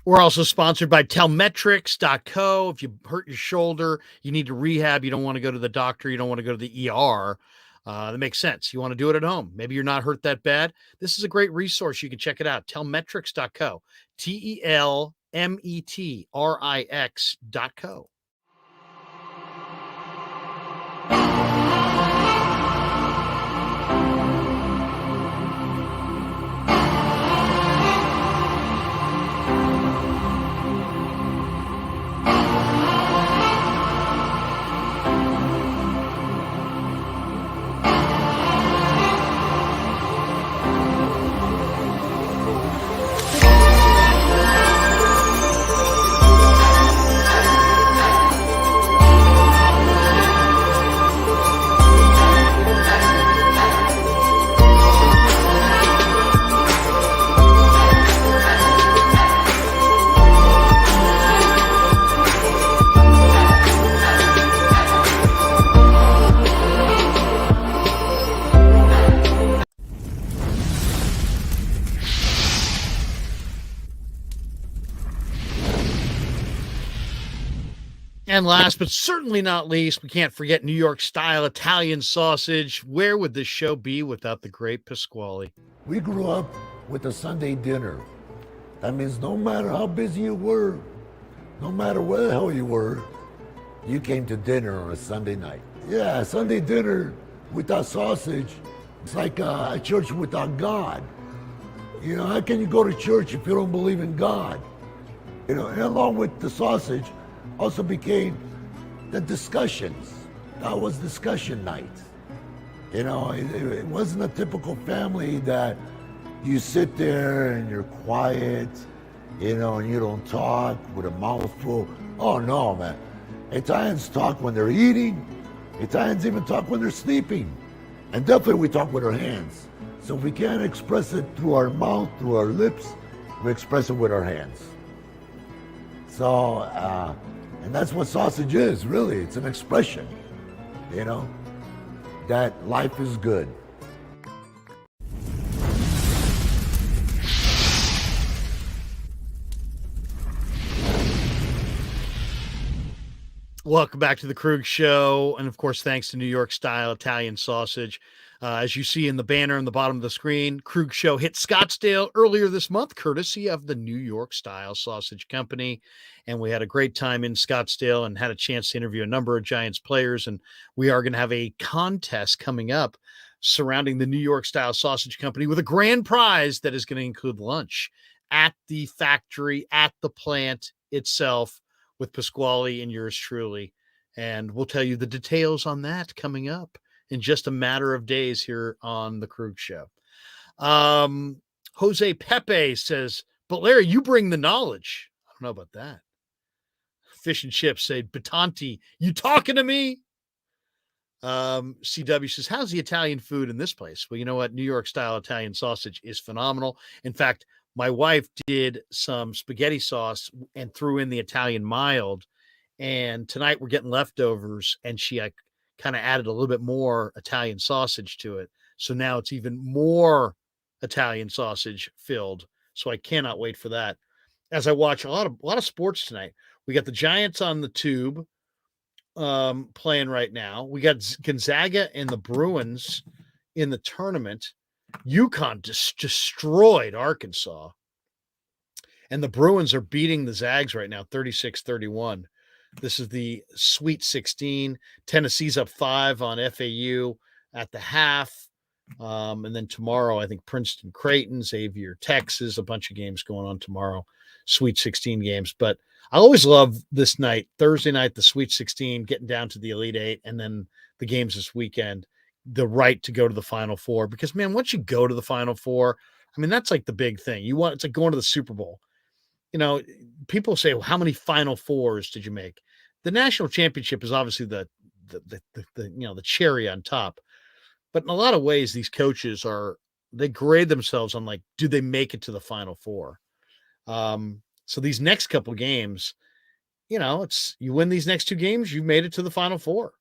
We're also sponsored by Telmetrics.co. If you hurt your shoulder, you need to rehab, you don't want to go to the doctor, you don't want to go to the ER. That makes sense. You want to do it at home. Maybe you're not hurt that bad. This is a great resource. You can check it out. Telmetrics.co. Telmetrix.co. And last but certainly not least, we can't forget New York style Italian sausage. Where would this show be without the great Pasquale? We grew up with a Sunday dinner. That means no matter how busy you were, no matter where the hell you were, you came to dinner on a Sunday night. Yeah, Sunday dinner without sausage, it's like a church without God. How can you go to church if you don't believe in God? And along with the sausage, also became the discussions. That was discussion night. It wasn't a typical family that you sit there and you're quiet, and you don't talk with a mouthful. Oh no, man. Italians talk when they're eating. Italians even talk when they're sleeping. And definitely we talk with our hands. So if we can't express it through our mouth, through our lips, we express it with our hands. So, and that's what sausage is, really. It's an expression, you know, that life is good. Welcome back to the Krug Show. And of course, thanks to New York Style Italian Sausage. As you see in the banner on the bottom of the screen, Krug Show hit Scottsdale earlier this month, courtesy of the New York Style Sausage Company. And we had a great time in Scottsdale and had a chance to interview a number of Giants players. And we are going to have a contest coming up surrounding the New York Style Sausage Company with a grand prize that is going to include lunch at the factory, at the plant itself, with Pasquale and yours truly. And we'll tell you the details on that coming up in just a matter of days here on the Krug Show. Jose Pepe says, but Larry, you bring the knowledge. I don't know about that. Fish and Chips say, Batanti, you talking to me? CW says, how's the Italian food in this place? Well, you know what? New York style Italian sausage is phenomenal. In fact, my wife did some spaghetti sauce and threw in the Italian mild. And tonight we're getting leftovers, and she kind of added a little bit more Italian sausage to it. So now it's even more Italian sausage filled. So I cannot wait for that. As I watch a lot of sports tonight, we got the Giants on the tube playing right now. We got Gonzaga and the Bruins in the tournament. UConn just destroyed Arkansas. And the Bruins are beating the Zags right now, 36-31. This is the Sweet 16. Tennessee's up 5 on FAU at the half. And then tomorrow, I think Princeton, Creighton, Xavier, Texas, a bunch of games going on tomorrow. Sweet 16 games. But I always love this night, Thursday night, the Sweet 16, getting down to the Elite Eight, and then the games this weekend, the right to go to the Final Four. Because, man, once you go to the Final Four, I mean, that's like the big thing. It's like going to the Super Bowl. You know, people say, well, how many Final Fours did you make? The national championship is obviously the cherry on top. But in a lot of ways, these coaches they grade themselves on, like, do they make it to the Final Four? So these next couple games, you know, you win these next 2 games, you made it to the Final Four.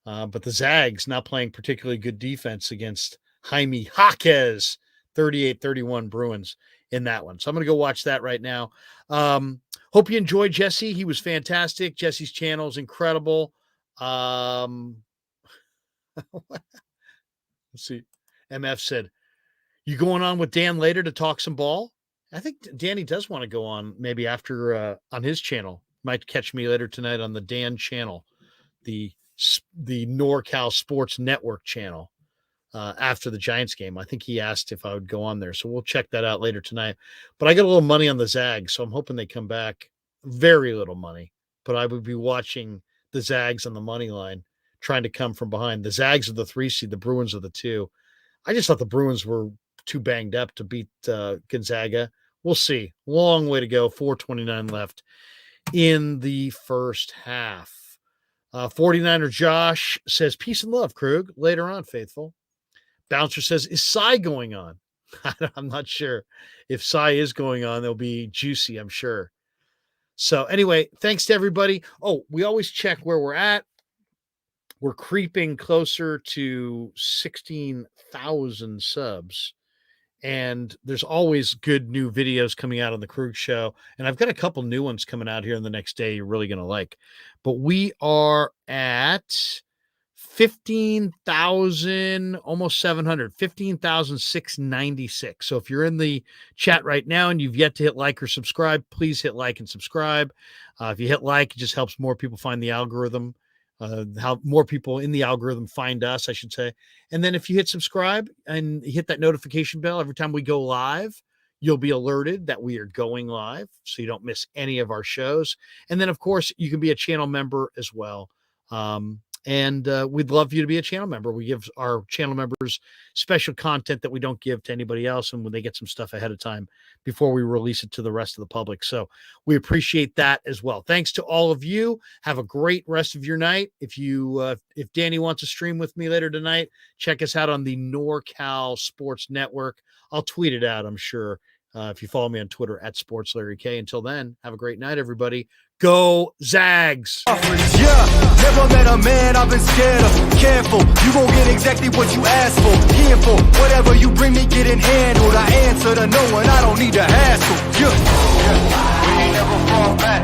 But the Zags not playing particularly good defense against Jaime Jaquez, 38-31 Bruins in that one. So I'm going to go watch that right now. Hope you enjoyed Jesse. He was fantastic. Jesse's channel is incredible. Let's see. MF said, you going on with Dan later to talk some ball? I think Danny does want to go on maybe after on his channel. Might catch me later tonight on the Dan channel, the NorCal Sports Network channel, after the Giants game. I think he asked if I would go on there. So we'll check that out later tonight. But I got a little money on the Zags, so I'm hoping they come back. Very little money. But I would be watching the Zags on the money line, trying to come from behind. The Zags are the 3 seed, the Bruins are the 2. I just thought the Bruins were too banged up to beat Gonzaga. We'll see. Long way to go. 4:29 left in the first half. 49er Josh says, peace and love, Krug. Later on, faithful. Bouncer says, is Cy going on? I'm not sure. If Cy is going on, they'll be juicy, I'm sure. So anyway, thanks to everybody. Oh, we always check where we're at. We're creeping closer to 16,000 subs. And there's always good new videos coming out on the Krug Show. And I've got a couple new ones coming out here in the next day you're really going to like. But we are at 15,000, almost 700, 15,696. So if you're in the chat right now and you've yet to hit like or subscribe, please hit like and subscribe. If you hit like, it just helps more people find the algorithm. How more people in the algorithm find us, I should say. And then if you hit subscribe and hit that notification bell every time we go live, you'll be alerted that we are going live, so you don't miss any of our shows. And then, of course, you can be a channel member as well. And we'd love you to be a channel member. We give our channel members special content that we don't give to anybody else, and when they get some stuff ahead of time before we release it to the rest of the public. So we appreciate that as well. Thanks to all of you. Have a great rest of your night. If Danny wants to stream with me later tonight, check us out on the NorCal Sports Network. I'll tweet it out, I'm sure, if you follow me on Twitter at SportsLarryK. Until then, have a great night, everybody. Go Zags! Yeah, never met a man I've been scared of. Careful, you gon' get exactly what you asked for. Here for whatever you bring me, getting handled. I answer to no one, I don't need to hassle. Yeah, we ain't never fall back.